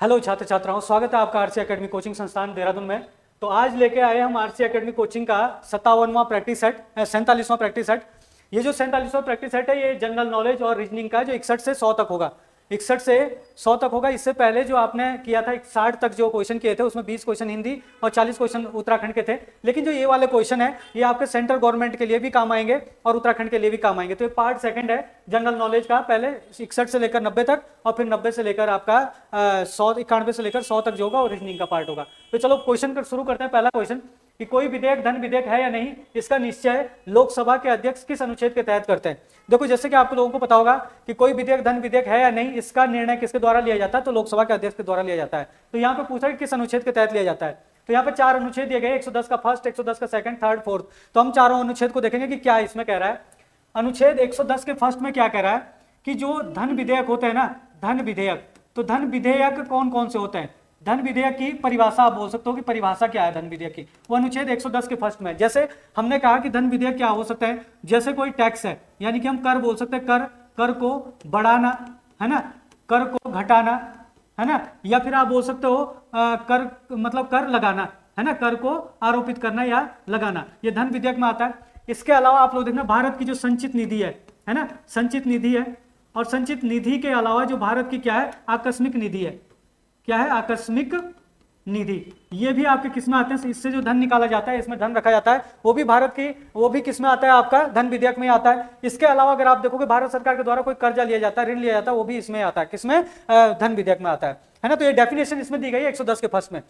Hello छात्र छात्राओं, स्वागत है आपका आरसी एकेडमी कोचिंग संस्थान देहरादून में। तो आज लेके आए हम आरसी एकेडमी कोचिंग का 57वां प्रैक्टिस सेट, 47वां प्रैक्टिस सेट। ये जो 47वां प्रैक्टिस सेट है ये जनरल नॉलेज और रीजनिंग का जो 61 से 100 तक होगा। 61 से 100 तक होगा। इससे पहले जो आपने किया था 60 तक जो क्वेश्चन किए थे उसमें 20 क्वेश्चन हिंदी और 40 क्वेश्चन उत्तराखंड के थे। लेकिन जो ये वाले क्वेश्चन है ये आपके सेंट्रल गवर्नमेंट के लिए भी काम आएंगे और उत्तराखंड के लिए भी काम आएंगे। तो ये पार्ट सेकंड है जनरल नॉलेज का, पहले 61 से लेकर 90 तक और फिर 90 से लेकर आपका 91 से लेकर 100 तक जो होगा और रीजनिंग का पार्ट होगा। तो चलो क्वेश्चन शुरू करते हैं। पहला क्वेश्चन कि कोई विधेयक धन विधेयक है या नहीं, इसका निश्चय लोकसभा के अध्यक्ष किस अनुच्छेद के तहत करते हैं। देखो जैसे कि आप लोगों को पता होगा कि कोई विधेयक धन विधेयक है या नहीं, इसका निर्णय किसके द्वारा लिया जाता है, तो लोकसभा के अध्यक्ष के द्वारा लिया जाता है। तो यहाँ पे पूछा कि किस अनुच्छेद के तहत लिया जाता है। तो यहाँ पे 4 अनुच्छेद दिए गए, 110 का फर्स्ट, 110 का सेकंड, थर्ड, फोर्थ। तो हम चारों अनुच्छेद को देखेंगे कि क्या इसमें कह रहा है। अनुच्छेद 110 के फर्स्ट में क्या कह रहा है कि जो धन विधेयक होते हैं ना, धन विधेयक, तो धन विधेयक कौन कौन से होते हैं। धन विधेयक की परिभाषा आप बोल सकते हो कि परिभाषा क्या है धन विधेयक की, वो अनुच्छेद 110 के फर्स्ट में। जैसे हमने कहा कि धन विधेयक क्या हो सकता है, जैसे कोई टैक्स है, यानी कि हम कर बोल सकते हैं, कर को बढ़ाना है ना, कर को घटाना है ना, या फिर आप बोल सकते हो कर मतलब कर लगाना है ना, कर को आरोपित करना या लगाना, ये धन विधेयक में आता है। इसके अलावा आप लोग देखना भारत की जो संचित निधि है ना, संचित निधि है, और संचित निधि के अलावा जो भारत की क्या है, आकस्मिक निधि है। क्या है, आकस्मिक निधि। ये भी आपके किस में आते हैं, इससे जो धन निकाला जाता है, इसमें धन रखा जाता है, वो भी भारत की, वो भी किस में आता है, आपका धन विधेयक में आता है। इसके अलावा अगर आप देखोगे भारत सरकार के द्वारा कोई कर्जा लिया जाता है, ऋण लिया जाता है, वो भी इसमें आता है, किसमें, धन विधेयक में आता है ना। तो ये डेफिनेशन इसमें दी गई है 110 के फर्स्ट में।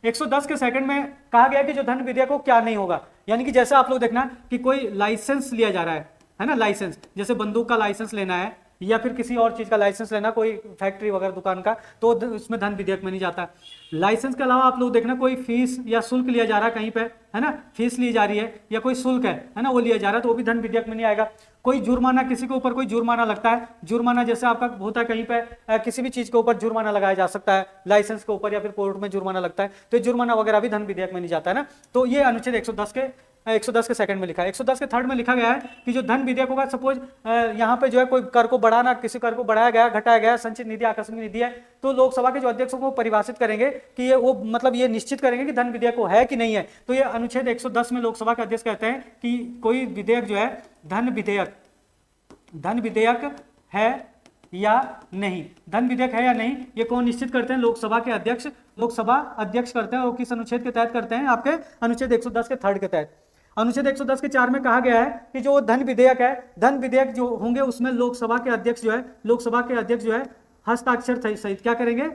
110 के सेकंड में कहा गया कि जो धन विधेयक हो क्या नहीं होगा, यानी कि जैसे आप लोग देखना कि कोई लाइसेंस लिया जा रहा है ना, लाइसेंस, जैसे बंदूक का लाइसेंस लेना है या फिर किसी और चीज का लाइसेंस लेना, कोई फैक्ट्री वगैरह दुकान का, तो उसमें धन विधेयक में नहीं जाता। लाइसेंस के अलावा आप लोग देखना कोई फीस या शुल्क लिया जा रहा है कहीं पे, है ना, फीस ली जा रही है या कोई शुल्क है ना, वो लिया जा रहा है, तो वो भी धन विधेयक में नहीं आएगा। कोई जुर्माना, किसी के ऊपर कोई जुर्माना लगता है, जुर्माना जैसे आपका होता है कहीं पे किसी भी चीज के ऊपर जुर्माना लगाया जा सकता है, लाइसेंस के ऊपर या फिर कोर्ट में जुर्माना लगता है, तो जुर्माना वगैरह भी धन विधेयक में नहीं जाता है ना। तो ये अनुच्छेद 110 के सेकंड में लिखा है। 110 के थर्ड में लिखा गया है कि जो धन विधेयक होगा, सपोज यहाँ पे जो है कोई कर को बढ़ाना, किसी कर को बढ़ाया गया, घटाया गया, संचित निधि, आकस्मिक निधि है, तो लोकसभा के जो अध्यक्ष को परिभाषित करेंगे कि ये वो मतलब ये निश्चित करेंगे कि धन विधेयक है कि नहीं है। तो ये अनुच्छेद 110 में लोकसभा के अध्यक्ष कहते हैं कि कोई विधेयक जो है धन विधेयक है या नहीं, धन विधेयक है या नहीं, ये कौन निश्चित करते हैं, लोकसभा के अध्यक्ष, लोकसभा अध्यक्ष करते हैं। और किस अनुच्छेद के तहत करते हैं, आपके अनुच्छेद 110 के थर्ड के तहत। अनुच्छेद 110 के 4 में कहा गया है कि जो धन विधेयक है, धन विधेयक जो होंगे उसमें लोकसभा के अध्यक्ष जो है, लोकसभा के अध्यक्ष जो है हस्ताक्षर सहित क्या करेंगे,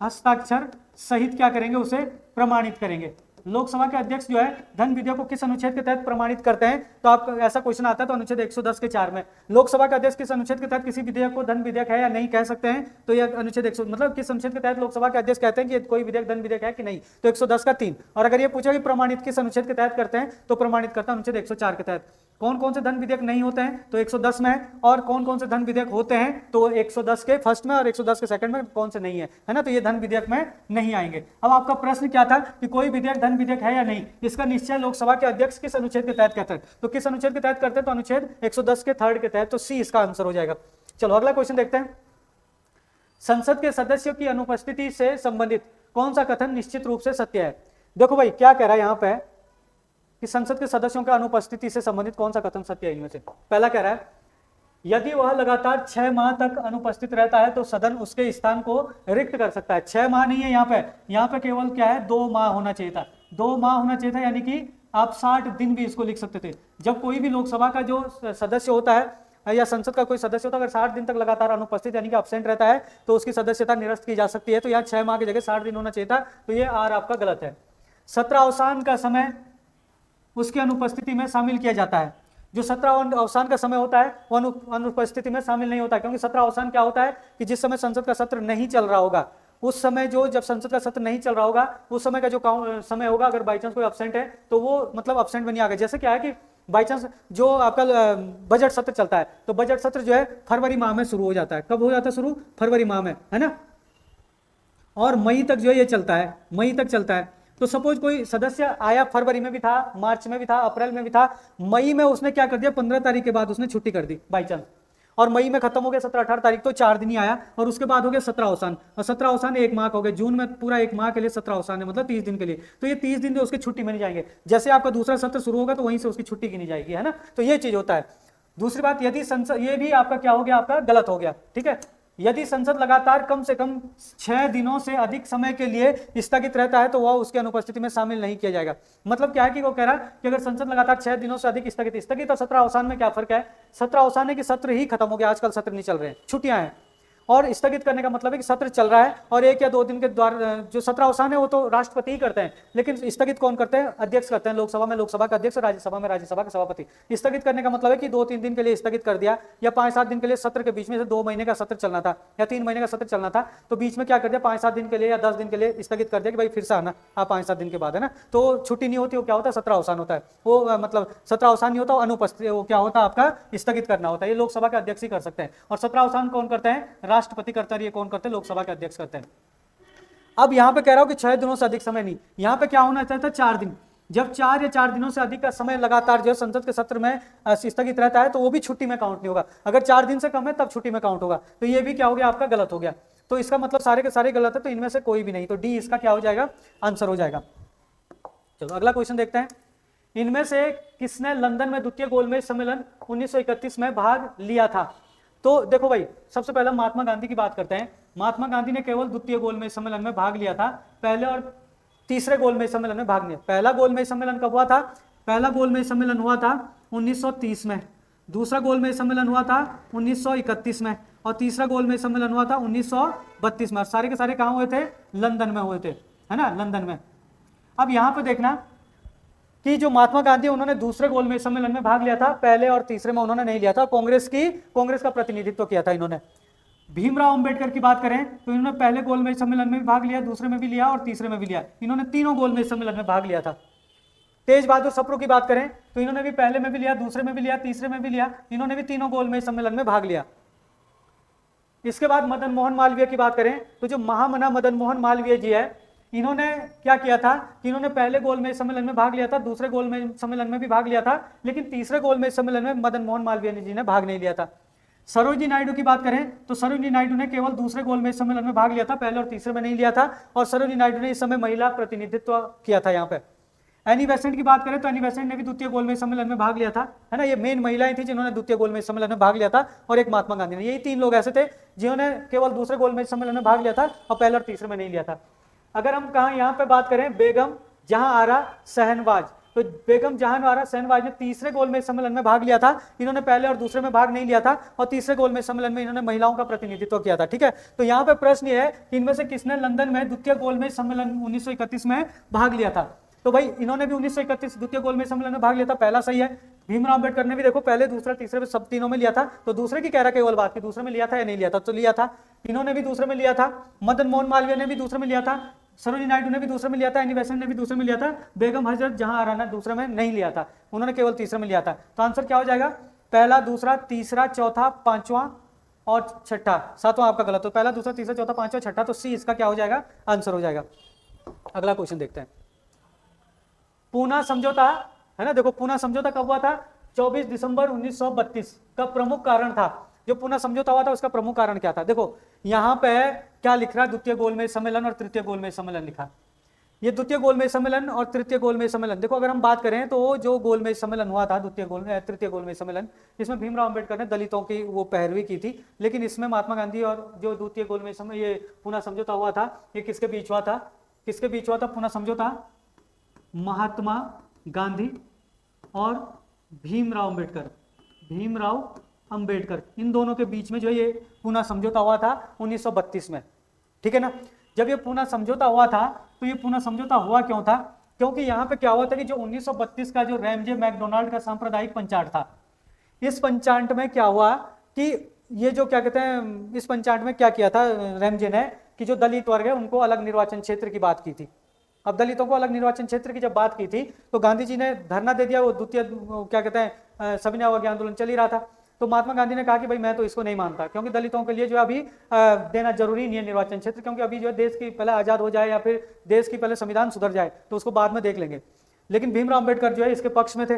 हस्ताक्षर सहित क्या करेंगे, उसे प्रमाणित करेंगे। लोकसभा के अध्यक्ष जो है धन विधेयक को किस अनुच्छेद के तहत प्रमाणित करते हैं, तो आपका ऐसा क्वेश्चन आता है तो अनुच्छेद 110 के 4 में लोकसभा के अध्यक्ष किस अनुच्छेद के तहत किसी विधेयक को धन विधेयक है या नहीं कह सकते हैं, तो यह अनुच्छेद 100 मतलब किस अनुच्छेद के तहत लोकसभा के अध्यक्ष कहते हैं कि कोई विधेयक धन विधेयक है कि नहीं, तो 110 का 3। और अगर ये पूछा कि प्रमाणित किस अनुच्छेद के तहत करते हैं, तो प्रमाणित करता है अनुच्छेद 104 के तहत। कौन कौन से धन विधेयक नहीं होते हैं, तो 110 में है, और कौन कौन से धन विधेयक होते हैं, तो 110 के फर्स्ट में और 110 के सेकंड में कौन से नहीं है ना, तो ये धन विधेयक में नहीं आएंगे। अब आपका प्रश्न क्या था कि कोई विधेयक धन विधेयक है या नहीं, इसका निश्चय लोकसभा के अध्यक्ष किस अनुच्छेद के तहत करते हैं, तो किस अनुच्छेद के तहत करते हैं, तो अनुच्छेद 110 के थर्ड के तहत, तो सी इसका आंसर हो जाएगा। चलो अगला क्वेश्चन देखते हैं। संसद के सदस्यों की अनुपस्थिति से संबंधित कौन सा कथन निश्चित रूप से सत्य है। देखो भाई क्या कह रहा है यहाँ पे कि संसद के सदस्यों की अनुपस्थिति से संबंधित कौन सा कथन सत्य है इनमें से। पहला कह रहा है यदि वह लगातार 6 माह तक अनुपस्थित रहता है तो सदन उसके स्थान को रिक्त कर सकता है। 6 माह नहीं है यहाँ पे केवल क्या है, 2 माह होना चाहिए था, 2 माह होना चाहिए था, यानी कि आप 60 दिन भी इसको लिख सकते थे। जब कोई भी लोकसभा का जो सदस्य होता है या संसद का कोई सदस्य होता है, अगर 60 दिन तक लगातार अनुपस्थित यानी कि अब्सेंट रहता है तो उसकी सदस्यता निरस्त की जा सकती है। तो यहाँ 6 माह की जगह 60 दिन होना चाहिए था, तो ये आर आपका गलत है। सत्र अवसान का समय उसकी अनुपस्थिति में शामिल किया जाता है। जो सत्र अवसान का समय होता है वो अनुपस्थिति में शामिल नहीं होता, क्योंकि सत्र अवसान क्या होता है कि जिस समय संसद का सत्र नहीं चल रहा होगा, उस समय जो जब संसद का सत्र नहीं चल रहा होगा उस समय का जो समय होगा, अगर बाई चांस कोई अब्सेंट है तो वो मतलब अब्सेंट में नहीं आ गया। जैसे क्या है कि बाई चांस जो आपका बजट सत्र चलता है, तो बजट सत्र जो है फरवरी माह में शुरू हो जाता है। कब हो जाता है शुरू, फरवरी माह में, है ना, और मई तक जो है ये चलता है, मई तक चलता है। तो सपोज कोई सदस्य आया, फरवरी में भी था, मार्च में भी था, अप्रैल में भी था, मई में उसने क्या कर दिया, 15 तारीख के बाद उसने छुट्टी कर दी बाई चांस, और मई में खत्म हो गया 17-18 तारीख, तो 4 दिन ही आया, और उसके बाद हो गया 17 अवसान, और 17 अवसान 1 माह का हो गया, जून में पूरा 1 माह के लिए 17 अवसान है, मतलब 30 दिन के लिए। तो ये 30 दिन जो उसकी छुट्टी में नहीं जाएंगे, जैसे आपका दूसरा सत्र शुरू होगा तो वहीं से उसकी छुट्टी गिनी जाएगी, है ना। तो ये चीज होता है। दूसरी बात, यदि संसद, ये भी आपका क्या हो गया, आपका गलत हो गया, ठीक है। यदि संसद लगातार कम से कम 6 दिनों से अधिक समय के लिए स्थगित रहता है तो वह उसकी अनुपस्थिति में शामिल नहीं किया जाएगा। मतलब क्या है कि वो कह रहा है कि अगर संसद लगातार 6 दिनों से अधिक स्थगित और 17 अवसान में क्या फर्क है? 17 अवसान है कि सत्र ही खत्म हो गया, आजकल सत्र नहीं चल रहे हैं, छुट्टियां हैं, और स्थगित करने का मतलब है कि सत्र चल रहा है और 1 या 2 दिन के द्वारा, जो 17 अवसान है वो तो राष्ट्रपति ही करते हैं, लेकिन स्थगित कौन करते हैं? अध्यक्ष करते हैं, लोकसभा में लोकसभा का अध्यक्ष, राज्यसभा में राज्यसभा का सभापति। स्थगित करने का मतलब है कि 2-3 दिन के लिए स्थगित कर दिया, या 5-7 दिन के लिए, सत्र के बीच में से 2 महीने का सत्र चलना था या 3 महीने का सत्र चलना था, तो बीच में क्या कर दिया, 5-7 दिन के लिए या 10 दिन के लिए स्थगित कर दिया कि भाई फिर से आना आप 5-7 दिन के बाद, है ना। तो छुट्टी नहीं होती, वो क्या होता है, 17 अवसान होता है, वो मतलब 17 अवसान नहीं होता, अनुपस्थित, वो क्या होता है आपका, स्थगित करना होता है। ये लोकसभा के अध्यक्ष ही कर सकते हैं, और 17 अवसान कौन करते हैं? राष्ट्रपति करता है। कौन करते हैं? लोकसभा के अध्यक्ष करते हैं। अब यहां पे कह रहा हूं कि 6 दिनों से अधिक समय नहीं, यहां पे क्या होना चाहता है? 4 दिन। जब 4 या 4 दिनों से अधिक का समय लगातार जो संसद के सत्र में स्थगित रहता है तो वो भी छुट्टी में काउंट नहीं होगा। अगर 4 दिन से कम है तब छुट्टी में काउंट होगा। तो ये भी क्या हो गया आपका? गलत हो गया। तो इसका मतलब सारे के सारे गलत है, तो इनमें से कोई भी नहीं, तो डी इसका क्या हो जाएगा? आंसर हो जाएगा। चलो अगला क्वेश्चन देखते हैं। इनमें से किसने लंदन में द्वितीय गोलमेज सम्मेलन 1931 में भाग लिया था? तो देखो भाई, सबसे पहले महात्मा गांधी की बात करते हैं। महात्मा गांधी ने केवल द्वितीय गोलमेज सम्मेलन में भाग लिया था, पहले और तीसरे गोलमेज सम्मेलन में भाग लिया। पहला गोलमेज सम्मेलन कब हुआ था? पहला गोलमेज सम्मेलन हुआ था 1930 में, दूसरा गोलमेज सम्मेलन हुआ था 1931 में, और तीसरा गोलमेज सम्मेलन हुआ था 1932 में। और सारे के सारे कहाँ हुए थे? लंदन में हुए थे, है ना, लंदन में। अब यहाँ पे देखना कि जो महात्मा गांधी उन्होंने दूसरे गोलमेज सम्मेलन में भाग लिया था, पहले और तीसरे में उन्होंने नहीं लिया था। कांग्रेस का प्रतिनिधित्व किया था इन्होंने। भीमराव अंबेडकर की बात करें तो इन्होंने पहले गोलमेज सम्मेलन में भी भाग लिया, दूसरे में भी लिया और तीसरे में भी लिया। इन्होंने तीनों गोलमेज सम्मेलन में भाग लिया था। तेज बहादुर सप्रू की बात करें तो इन्होंने भी पहले में भी लिया, दूसरे में भी लिया, तीसरे में भी लिया। इन्होंने भी तीनों गोलमेज सम्मेलन में भाग लिया। इसके बाद मदन मोहन मालवीय की बात करें तो जो महामना मदन मोहन मालवीय जी है, इन्होंने क्या किया था कि इन्होंने पहले गोलमेज सम्मेलन में भाग लिया था, दूसरे गोलमेज सम्मेलन में भी भाग लिया था, लेकिन तीसरे गोलमेज सम्मेलन में मदन मोहन मालवीय जी ने भाग नहीं लिया था। सरोजिनी नायडू की बात करें तो सरोजिनी नायडू ने केवल दूसरे गोलमेज सम्मेलन में भाग लिया था, पहले और तीसरे में नहीं लिया था। और सरोजिनी नायडू ने इस समय महिला प्रतिनिधित्व किया था यहाँ पे। एनी बेसेंट की बात करें तो एनी बेसेंट ने भी द्वितीय गोलमेज सम्मेलन में भाग लिया था, है ना। ये मेन महिलाएं थी जिन्होंने द्वितीय गोलमेज सम्मेलन में भाग लिया था, और एक महात्मा गांधी ने। यही 3 लोग ऐसे थे जिन्होंने केवल दूसरे गोलमेज सम्मेलन में भाग लिया था और पहले और तीसरे में नहीं लिया था। अगर हम कहा यहाँ पे बात करें बेगम जहां आरा शहनवाज, तो बेगम जहां आरा शहनवाज ने तीसरे गोलमेज सम्मेलन में भाग लिया था। इन्होंने पहले और दूसरे में भाग नहीं लिया था, और तीसरे गोलमेज सम्मेलन में इन्होंने महिलाओं का प्रतिनिधित्व किया था, ठीक है। तो यहाँ पे प्रश्न ये है कि इनमें से किसने लंदन में द्वितीय गोलमेज सम्मेलन 1931 में भाग लिया था? तो भाई इन्होंने भी 1931 द्वितीय गोलमेज सम्मेलन में भाग लिया था, पहला सही है। भीमराव अंबेडकर ने भी देखो पहले, दूसरा, तीसरे में, सब तीनों में लिया था। तो दूसरे की कह रहा केवल बात की दूसरे में लिया था या नहीं लिया था? तो लिया था, इन्होंने भी दूसरे में लिया था। मदन मोहन मालवीय ने भी दूसरे में लिया था, सरोजिनी नायडू ने भी दूसरे में लिया था, एनी बेसेंट ने भी दूसरे में लिया था, बेगम हजरत जहां आरा ने दूसरे में नहीं लिया था, उन्होंने केवल तीसरे में लिया था। तो आंसर क्या हो जाएगा? पहला, दूसरा, तीसरा, चौथा, पांचवा और छठा। सातवां आपका गलत। तो पहला, दूसरा, तीसरा, चौथा, पांचवा, छठा, तो सी इसका क्या हो जाएगा? आंसर हो जाएगा। अगला क्वेश्चन देखते हैं। पूना समझौता, है ना। देखो पूना समझौता कब हुआ था? 24 दिसंबर 1932 का प्रमुख कारण था। जो पूना समझौता हुआ था उसका प्रमुख कारण क्या था? देखो यहाँ पे क्या लिख रहा है? द्वितीय गोलमेज सम्मेलन और तृतीय गोलमेज सम्मेलन लिखा। ये द्वितीय गोलमेज सम्मेलन और तृतीय गोलमेज सम्मेलन, देखो अगर हम बात करें तो जो गोलमेज सम्मेलन हुआ था, तृतीय गोलमेज सम्मेलन, इसमें भीमराव अंबेडकर ने दलितों की वो पैरवी की थी। लेकिन इसमें महात्मा गांधी और जो द्वितीय गोलमेज सम्मेलन, ये पूना समझौता हुआ था, ये किसके बीच हुआ था? किसके बीच हुआ था पूना समझौता? महात्मा गांधी और भीमराव अंबेडकर, इन दोनों के बीच में जो ये पूना समझौता हुआ था 1932 में, ठीक है ना। जब ये पूना समझौता हुआ था तो ये पूना समझौता हुआ क्यों था? क्योंकि यहाँ पे क्या हुआ था कि जो 1932 का जो रैमजे मैकडोनाल्ड का सांप्रदायिक पंचायत था, इस पंचायत में क्या हुआ कि ये जो क्या कहते हैं, इस पंचायत में क्या किया था रैमजे ने कि जो दलित वर्ग है उनको अलग निर्वाचन क्षेत्र की बात की थी। अब दलितों को अलग निर्वाचन क्षेत्र की जब बात की थी तो गांधी जी ने धरना दे दिया। वो द्वितीय क्या कहते हैं सविनय अवज्ञा आंदोलन चल ही रहा था। तो महात्मा गांधी ने कहा कि भाई मैं तो इसको नहीं मानता, क्योंकि दलितों के लिए जो अभी देना जरूरी नहीं है निर्वाचन क्षेत्र, क्योंकि अभी जो है देश की पहले आज़ाद हो जाए या फिर देश की पहले संविधान सुधर जाए तो उसको बाद में देख लेंगे। लेकिन भीमराव अंबेडकर जो है इसके पक्ष में थे,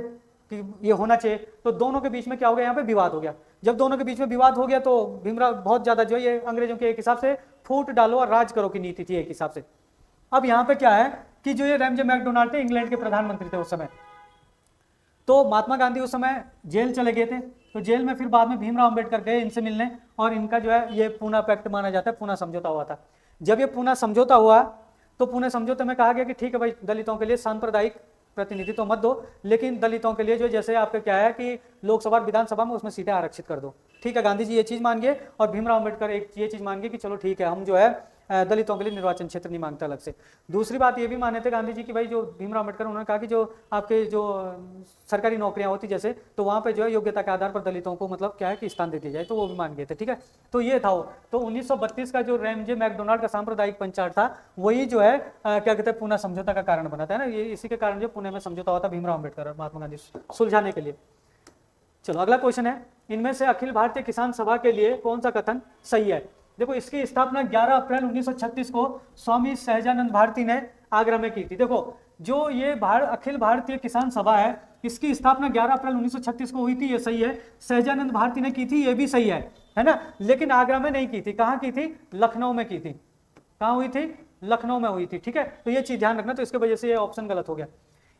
कि ये होना चाहिए, तो दोनों के बीच में क्या हो गया, यहाँ पे विवाद हो गया। जब दोनों के बीच में विवाद हो गया तो भीमराव बहुत ज्यादा जो है ये अंग्रेजों के एक हिसाब से फूट डालो और राज करो की नीति थी एक हिसाब से। अब यहाँ पे क्या है कि जो ये रैमजे मैकडोनाल्ड थे इंग्लैंड के प्रधानमंत्री थे उस समय, तो महात्मा गांधी उस समय जेल चले गए थे, तो जेल में फिर बाद में भीमराव अंबेडकर गए इनसे मिलने, और इनका जो है ये पूना पैक्ट माना जाता है, पूना समझौता हुआ था। जब ये पूना समझौता हुआ तो पूना समझौते में कहा गया कि ठीक है भाई, दलितों के लिए सांप्रदायिक प्रतिनिधित्व तो मत दो, लेकिन दलितों के लिए जो जैसे आपका क्या है कि लोकसभा और विधानसभा में उसमें सीटें आरक्षित कर दो। ठीक है, गांधी जी ये चीज मान गए और भीमराव अंबेडकर एक ये चीज मान गए कि चलो ठीक है, हम जो है दलितों के लिए निर्वाचन क्षेत्र नहीं मांगते अलग से। दूसरी बात ये भी माने थे गांधी जी की भाई, जो भीमराव अंबेडकर उन्होंने कहा कि जो आपके जो सरकारी नौकरियां होती जैसे, तो वहां पे जो है योग्यता के आधार पर दलितों को मतलब क्या है कि स्थान दे दिया जाए, तो वो भी मान गए थे। ठीक है, तो ये था वो। तो 1932 का जो रैमजे मैकडोनाल्ड का सांप्रदायिक पंचायत था, वही जो है क्या कहते हैं पूना समझौता का कारण बना था ना, ये इसी के कारण जो पुणे में समझौता हुआ था भीमराव अंबेडकर और महात्मा गांधी सुलझाने के लिए। चलो अगला क्वेश्चन है, इनमें से अखिल भारतीय किसान सभा के लिए कौन सा कथन सही है? देखो, इसकी स्थापना 11 अप्रैल 1936 को स्वामी सहजानंद भारती ने आगरा में की थी। देखो, जो ये अखिल भारतीय किसान सभा है, इसकी स्थापना 11 अप्रैल 1936 को हुई थी, ये सही है। सहजानंद भारती ने की थी, ये भी सही है ना, लेकिन आगरा में नहीं की थी। कहाँ की थी? लखनऊ में की थी। कहाँ हुई थी? लखनऊ में हुई थी। ठीक है, तो ये चीज ध्यान रखना, तो इसके वजह से ये ऑप्शन गलत हो गया।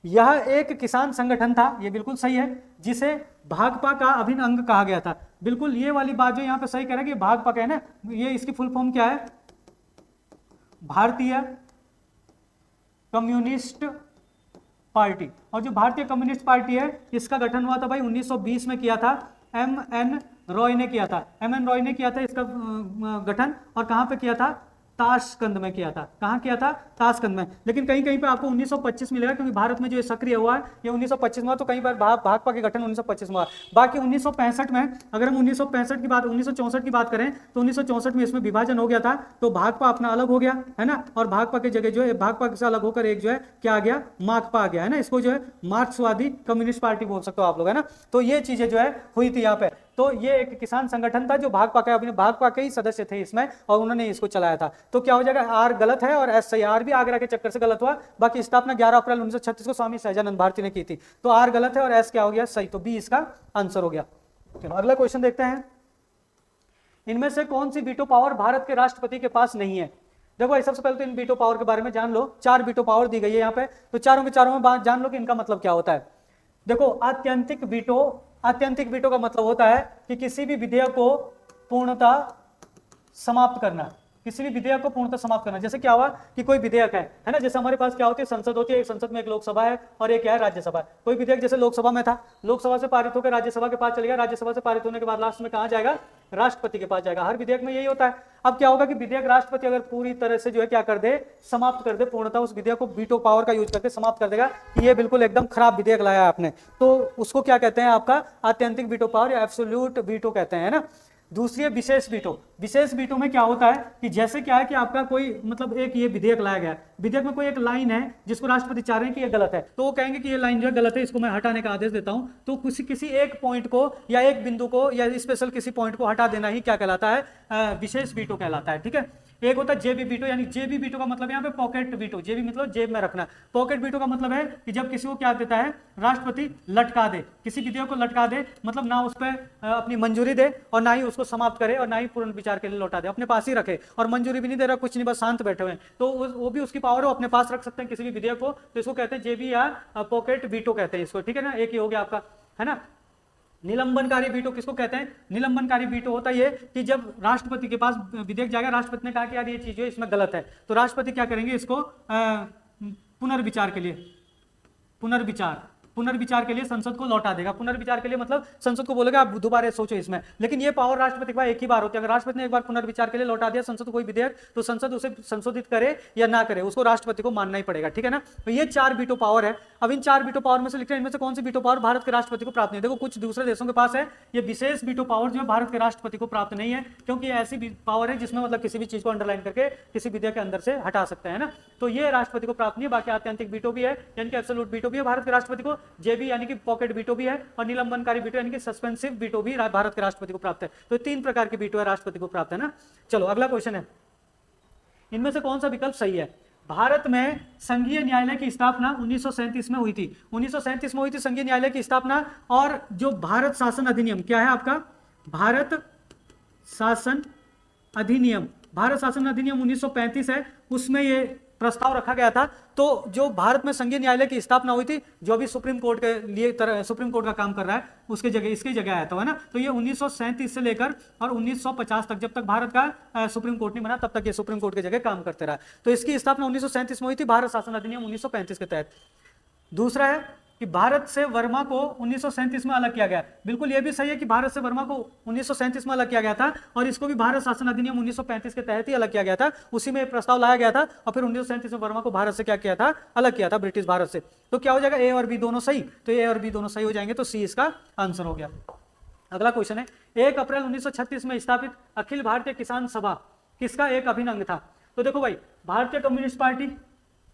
यह एक किसान संगठन था, ये बिल्कुल सही है, जिसे भाकपा का अभिन्न अंग कहा गया था। बिल्कुल ये वाली बात जो यहाँ पे सही कह रहा है कि भाकपा का है ना, ये इसकी फुल फॉर्म क्या है? भारतीय कम्युनिस्ट पार्टी। और जो भारतीय कम्युनिस्ट पार्टी है, इसका गठन हुआ था भाई 1920 में किया था, एम.एन. रॉय ने किया था। एम.एन. रॉय ने किया था इसका गठन, और कहाँ पे किया था? ताशकंद में किया था। कहाँ किया था? ताशकंद में। लेकिन कहीं कहीं पे आपको 1925 मिलेगा, क्योंकि भारत में जो सक्रिय हुआ है ये 1925 में हुआ, तो कहीं पर भाकपा के गठन 1925 में हुआ। बाकी 1965 में, अगर हम 1965 की बात 1964 की बात करें, तो 1964 में इसमें विभाजन हो गया था, तो भाकपा अपना अलग हो गया है ना, और भाकपा की जगह जो है भाकपा से अलग होकर एक जो है क्या आ गया? माकपा आ गया है ना। इसको जो है मार्क्सवादी कम्युनिस्ट पार्टी बोल सकते हो आप लोग, है ना। तो ये चीजें जो है हुई थी यहाँ पे। तो ये एक किसान संगठन था जो भाकपा का, अपने भाकपा के ही सदस्य थे इसमें, और उन्होंने इसको चलाया था। तो क्या हो जाएगा? आर गलत है और एस सही। आर भी आगरा के चक्कर से गलत हुआ, बाकी स्थापना 11 अप्रैल 1936 को स्वामी सहजानंद भारती ने की थी, तो आर गलत है और एस क्या हो गया? सही। तो बी इसका आंसर हो गया। चलो अगला क्वेश्चन देखते हैं, इनमें से कौन सी वीटो पावर भारत के राष्ट्रपति के पास नहीं है? देखो भाई, सबसे पहले तो इन वीटो पावर के बारे में जान लो। 4 वीटो पावर दी गई है यहाँ पे, तो चारों के चारों में जान लो कि इनका मतलब क्या होता है। देखो, आत्यंतिक वीटो का मतलब होता है कि किसी भी विधेयक को पूर्णतः समाप्त करना, किसी भी विधेयक को पूर्णतः समाप्त करना। जैसे क्या हुआ कि कोई विधेयक है ना, जैसे हमारे पास क्या होती है? संसद होती है, एक संसद में एक लोकसभा है और एक क्या है? राज्यसभा। कोई विधेयक जैसे लोकसभा में था, लोकसभा से पारित होकर राज्यसभा के पास चलेगा, राज्यसभा से पारित होने के बाद लास्ट में कहाँ जाएगा? राष्ट्रपति के पास जाएगा। हर विधेयक में यही होता है। अब क्या होगा कि विधेयक राष्ट्रपति अगर पूरी तरह से जो है क्या कर दे? समाप्त कर दे, पूर्णतः उस विधेयक को वीटो पावर का यूज करके समाप्त कर देगा कि ये बिल्कुल एकदम खराब विधेयक लाया आपने, तो उसको क्या कहते हैं? आपका आत्यंतिक वीटो पावर या एब्सोल्यूट वीटो कहते हैं, है ना। दूसरी है विशेष वीटो। विशेष वीटो में क्या होता है कि जैसे क्या है कि आपका कोई मतलब एक ये विधेयक लाया गया, विधेयक में कोई एक लाइन है जिसको राष्ट्रपति चाह रहे हैं कि ये गलत है, तो वो कहेंगे कि ये लाइन जो है गलत है, इसको मैं हटाने का आदेश देता हूं। तो किसी एक पॉइंट को या एक बिंदु को या स्पेशल किसी पॉइंट को हटा देना ही क्या कहलाता है? विशेष वीटो कहलाता है। ठीक है, एक होता है जेबी वीटो, यानी जेबी वीटो का मतलब यहाँ पे पॉकेट वीटो। जेबी मतलब जेब में रखना। पॉकेट वीटो का मतलब है कि जब किसी को क्या देता है? राष्ट्रपति लटका दे, किसी विधेयक को लटका दे, मतलब ना उस पर अपनी मंजूरी दे और ना ही उसको समाप्त करे और ना ही पूर्ण विचार के लिए लौटा दे, अपने पास ही रखे, और मंजूरी भी नहीं दे रहा, कुछ नहीं, बस शांत बैठे हुए हैं, तो वो भी उसकी पावर है, अपने पास रख सकते हैं किसी भी विधेयक को, तो इसको कहते हैं जेबी या पॉकेट वीटो कहते हैं इसको। ठीक है ना, एक ही हो गया आपका, है ना। निलंबनकारी वीटो किसको कहते हैं? निलंबनकारी वीटो होता है ये कि जब राष्ट्रपति के पास विधेयक जाएगा, राष्ट्रपति ने कहा कि यार ये चीज जो है इसमें गलत है, तो राष्ट्रपति क्या करेंगे? इसको पुनर्विचार के लिए संसद को लौटा देगा। पुनर्विचार के लिए मतलब संसद को बोलेगा आप दोबारा सोचो इसमें, लेकिन ये पावर राष्ट्रपति के पास एक ही बार होती है। अगर राष्ट्रपति ने एक बार पुनर्विचार के लिए लौटा दिया संसद को कोई विधेयक, तो संसद उसे संशोधित करे या ना करे, उसको राष्ट्रपति को मानना ही पड़ेगा। ठीक है ना, तो ये 4 वीटो पावर है। अब इन 4 वीटो पावर में से लिखते हैं इनमें से कौन सी वीटो पावर भारत के राष्ट्रपति को प्राप्त नहीं। देखो, कुछ दूसरे देशों के पास है ये विशेष वीटो पावर, जो भारत के राष्ट्रपति को प्राप्त नहीं है, क्योंकि ऐसी पावर है जिसमें मतलब किसी भी चीज को अंडरलाइन करके किसी विधेयक के अंदर से हटा सकते हैं ना, तो ये राष्ट्रपति को प्राप्त नहीं है। बाकी आत्यंतिक वीटो भी है, यानी कि एब्सोल्यूट वीटो भी है भारत के राष्ट्रपति को, जेबी यानी कि पॉकेट वीटो भी है, और निलंबनकारी वीटो यानी कि सस्पेंसिव वीटो भी भारत के राष्ट्रपति को प्राप्त है। तो 3 प्रकार की वीटो है राष्ट्रपति को प्राप्त, है ना। चलो अगला क्वेश्चन है, इनमें से कौन सा विकल्प सही है? भारत में संघीय न्यायालय की स्थापना 1937 में हुई थी। 1937 में हुई थी संघीय न्यायालय की स्थापना। और जो भारत शासन अधिनियम क्या है आपका, भारत शासन अधिनियम, भारत शासन अधिनियम 1935 है, उसमें ये प्रस्ताव रखा गया था। तो जो भारत में संघीय न्यायालय की स्थापना हुई थी, जो अभी सुप्रीम कोर्ट के लिए सुप्रीम कोर्ट का काम कर रहा है, उसके जगह इसकी जगह आया था, है ना। तो ये 1937 से लेकर और 1950 तक, जब तक भारत का सुप्रीम कोर्ट नहीं बना तब तक ये सुप्रीम कोर्ट की जगह काम करते रहा। तो इसकी स्थापना 1937 में हुई थी, भारत शासन अधिनियम 1935 के तहत। दूसरा है कि भारत से वर्मा को 1937 में अलग किया गया। बिल्कुल ये भी सही है कि भारत से वर्मा को 1937 में अलग किया गया था, और इसको भी भारत शासन अधिनियम 1935 के तहत ही अलग किया गया था। उसी में प्रस्ताव लाया गया था, और फिर 1937 में वर्मा को भारत से क्या किया था, अलग किया था, ब्रिटिश भारत से। तो क्या हो जाएगा, ए और बी दोनों सही। तो ए और बी दोनों सही हो जाएंगे, तो सी इसका आंसर हो गया। अगला क्वेश्चन है, 1 अप्रैल 1936 में स्थापित अखिल भारतीय किसान सभा किसका एक अभिन्न अंग था। तो देखो भाई, भारतीय कम्युनिस्ट पार्टी,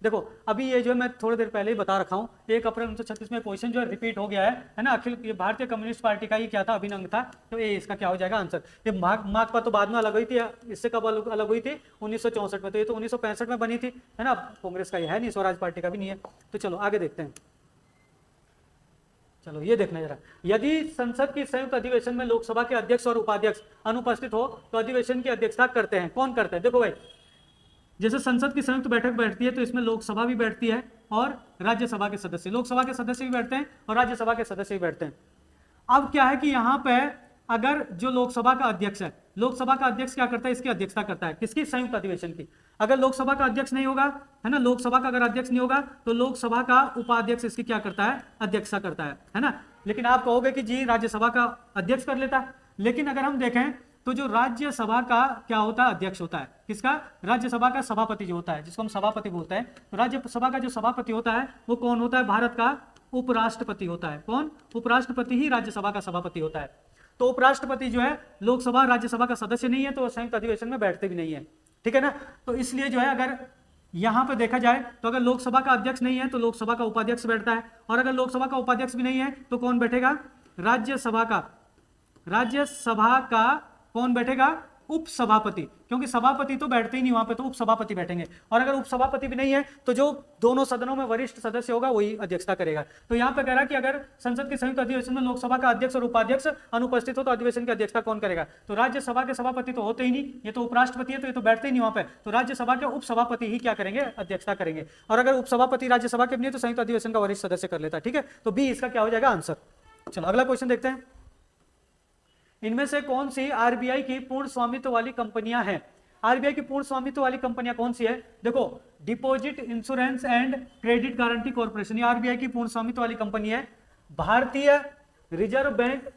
देखो अभी ये जो है मैं थोड़ी देर पहले ही बता रखा हूँ, 1 अप्रैल 1936 में क्वेश्चन जो है रिपीट हो गया है ना। अखिल ये भारतीय कम्युनिस्ट पार्टी का ही क्या था, अभिन्न अंग था। तो ये इसका क्या हो जाएगा आंसर। ये मार्क्सवाद तो बाद में अलग हुई थी, इससे कब अलग हुई थी, 1964 में। तो ये तो 1965 में बनी थी, है ना। कांग्रेस का ये है नहीं, स्वराज पार्टी का भी नहीं है। तो चलो आगे देखते हैं। चलो ये देखना जरा, यदि संसद की संयुक्त अधिवेशन में लोकसभा के अध्यक्ष और उपाध्यक्ष अनुपस्थित हो तो अधिवेशन की अध्यक्षता करते हैं, कौन करते हैं। देखो भाई, जैसे संसद की संयुक्त बैठक बैठती है तो इसमें लोकसभा भी बैठती है और राज्यसभा के सदस्य, लोकसभा के सदस्य भी बैठते हैं और राज्यसभा के सदस्य भी बैठते हैं। अब क्या है कि यहाँ पे अगर जो लोकसभा का अध्यक्ष है, लोकसभा का अध्यक्ष क्या करता है, इसकी अध्यक्षता करता है, किसकी, संयुक्त अधिवेशन की। अगर लोकसभा का अध्यक्ष नहीं होगा, है ना, लोकसभा का अगर अध्यक्ष नहीं होगा तो लोकसभा का उपाध्यक्ष इसकी क्या करता है, अध्यक्षता करता है ना। लेकिन आप कहोगे कि जी राज्यसभा का अध्यक्ष कर लेता है, लेकिन अगर हम देखें तो जो राज्यसभा का क्या होता है, अध्यक्ष होता है, किसका, राज्यसभा का सभापति जो होता है, जिसको हम सभापति बोलते हैं। तो राज्यसभा का जो सभापति होता है वो कौन होता है, भारत का उपराष्ट्रपति होता है। कौन, उपराष्ट्रपति ही राज्यसभा का सभापति होता है। तो उपराष्ट्रपति जो है लोकसभा राज्यसभा का सदस्य नहीं है, तो संयुक्त अधिवेशन में बैठते भी नहीं है, ठीक है ना। तो इसलिए जो है अगर यहां पर देखा जाए तो अगर लोकसभा का अध्यक्ष नहीं है तो लोकसभा का उपाध्यक्ष बैठता है, और अगर लोकसभा का उपाध्यक्ष भी नहीं है तो कौन बैठेगा, राज्यसभा का कौन बैठेगा, उपसभापति, क्योंकि सभापति तो बैठते ही नहीं वहां पे, तो उपसभापति बैठेंगे। और अगर उपसभापति भी नहीं है तो जो दोनों सदनों में वरिष्ठ सदस्य होगा वही अध्यक्षता करेगा। तो यहाँ पे कह रहा है कि अगर संसद के संयुक्त अधिवेशन में लोकसभा का अध्यक्ष और उपाध्यक्ष अनुपस्थित हो तो अधिवेशन की अध्यक्षता कौन करेगा। तो राज्यसभा के सभापति तो होते ही नहीं, ये तो उपराष्ट्रपति है, तो ये तो बैठते ही नहीं वहां पे। तो राज्यसभा के उपसभापति ही क्या करेंगे, अध्यक्षता करेंगे। और अगर उपसभापति राज्यसभा के भी नहीं तो संयुक्त अधिवेशन का वरिष्ठ सदस्य कर लेता है, ठीक है। तो बी इसका क्या हो जाएगा आंसर। चलो अगला क्वेश्चन देखते हैं, इनमें से कौन सी आरबीआई की पूर्ण स्वामित्व वाली कंपनियां हैं। आरबीआई की पूर्ण स्वामित्व वाली कंपनियां कौन सी है, देखो, deposit insurance and credit guarantee corporation, ये आरबीआई की पूर्ण स्वामित्व वाली कंपनी है। भारतीय रिजर्व बैंक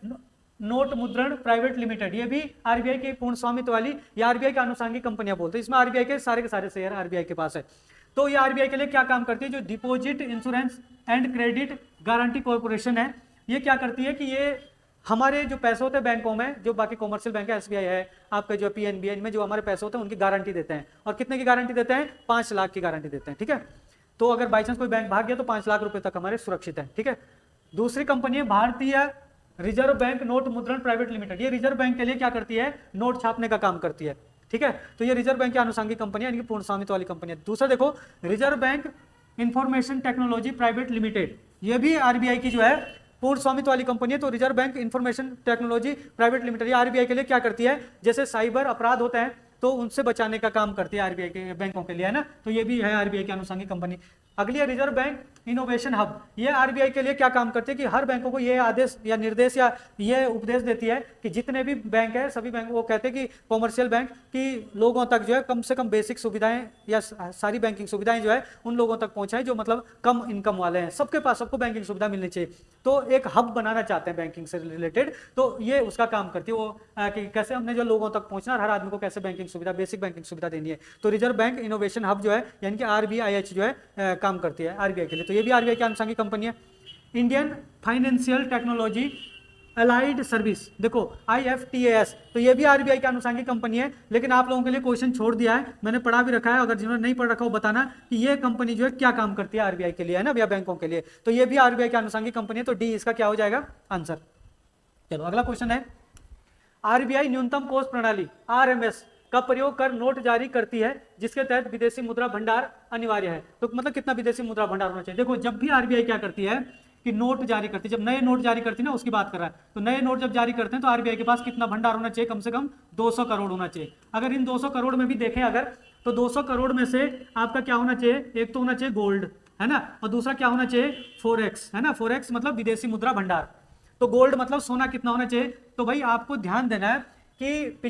नोट मुद्रण प्राइवेट लिमिटेड, ये भी आरबीआई की पूर्ण स्वामित्व वाली, ये आरबीआई की आनुषंगिक कंपनियां बोलते हैं। इसमें आरबीआई के सारे शेयर आरबीआई के पास है। तो ये आरबीआई के लिए क्या काम करती है, जो deposit insurance and credit guarantee corporation है, ये क्या करती है कि ये हमारे जो पैसे होते हैं बैंकों में, जो बाकी कॉमर्शियल बैंक है, एसबीआई है, आपके जो पीएनबी है, इनमें जो हमारे पैसे होते हैं उनकी गारंटी देते हैं। और कितने की गारंटी देते हैं, 5 लाख की गारंटी देते हैं, ठीक है। तो अगर बाई चांस कोई बैंक भाग गया तो 5 लाख रुपए तक हमारे सुरक्षित है, ठीक है। दूसरी कंपनी है भारतीय रिजर्व बैंक नोट मुद्रण प्राइवेट लिमिटेड, ये रिजर्व बैंक के लिए क्या करती है, नोट छापने का काम करती है, ठीक है। तो ये रिजर्व बैंक की आनुषंगिक कंपनी है, इनकी पूर्ण स्वामित्व वाली कंपनी है। दूसरा देखो, reserve bank information technology private limited, ये भी आरबीआई की जो है पूर्ण स्वामित्व वाली कंपनी है। तो reserve bank information technology private limited, ये आरबीआई के लिए क्या करती है, जैसे साइबर अपराध होते हैं तो उनसे बचाने का काम करती है आरबीआई के बैंकों के लिए, है ना। तो ये भी है आरबीआई की आनुषंगिक कंपनी। अगली है रिजर्व बैंक इनोवेशन हब, ये आरबीआई के लिए क्या काम करती है कि हर बैंकों को ये आदेश या निर्देश या ये उपदेश देती है कि जितने भी बैंक है, सभी बैंक, वो कहते हैं कि कॉमर्शियल बैंक की लोगों तक जो है कम से कम बेसिक सुविधाएं या सारी बैंकिंग सुविधाएं जो है उन लोगों तक पहुंचाएं जो मतलब कम इनकम वाले हैं, सबके पास सबको बैंकिंग सुविधा मिलनी चाहिए। तो एक हब बनाना चाहते हैं बैंकिंग से रिलेटेड, तो ये उसका काम करती है वो कि कैसे हमने जो लोगों तक पहुंचना, हर आदमी को कैसे बैंकिंग सुविधा, बेसिक बैंकिंग सुविधा देनी है। तो रिजर्व बैंक इनोवेशन हब जो है यानी कि आरबीआईएच जो है काम करती है आरबीआई के लिए। तो ये भी आरबीआई की आनुषंगिक कंपनी है। Indian financial technology allied service, देखो IFTAS, तो ये भी आरबीआई की आनुषंगिक कंपनी है। लेकिन आप लोगों के लिए क्वेश्चन छोड़ दिया है, मैंने पढ़ा भी रखा है, अगर जिन्होंने नहीं पढ़ रखा हो बताना कि ये कंपनी जो है क्या काम करती है आरबीआई के लिए, है ना, या बैंकों के लिए। तो ये भी आरबीआई की आनुषंगिक कंपनी है, तो डी इसका क्या हो जाएगा आंसर। चलो अगला क्वेश्चन है, आरबीआई न्यूनतम कोष प्रणाली RMS का प्रयोग कर नोट जारी करती है जिसके तहत विदेशी मुद्रा भंडार अनिवार्य है। तो मतलब कितना विदेशी मुद्रा भंडार होना चाहिए? देखो जब भी आरबीआई क्या करती है कि नोट जारी करती है, जब नए नोट जारी करती है ना उसकी बात कर रहा है, तो नए नोट जब जारी करते हैं तो आरबीआई के पास कितना भंडार होना चाहिए? कम से कम 200 करोड़ होना चाहिए। अगर इन 200 करोड़ में भी देखें अगर, तो 200 करोड़ में से आपका क्या होना चाहिए? एक तो होना चाहिए गोल्ड, है ना, और दूसरा क्या होना चाहिए? फॉरेक्स, है ना। फॉरेक्स मतलब विदेशी मुद्रा भंडार। तो गोल्ड मतलब सोना कितना होना चाहिए? तो भाई आपको ध्यान देना है कि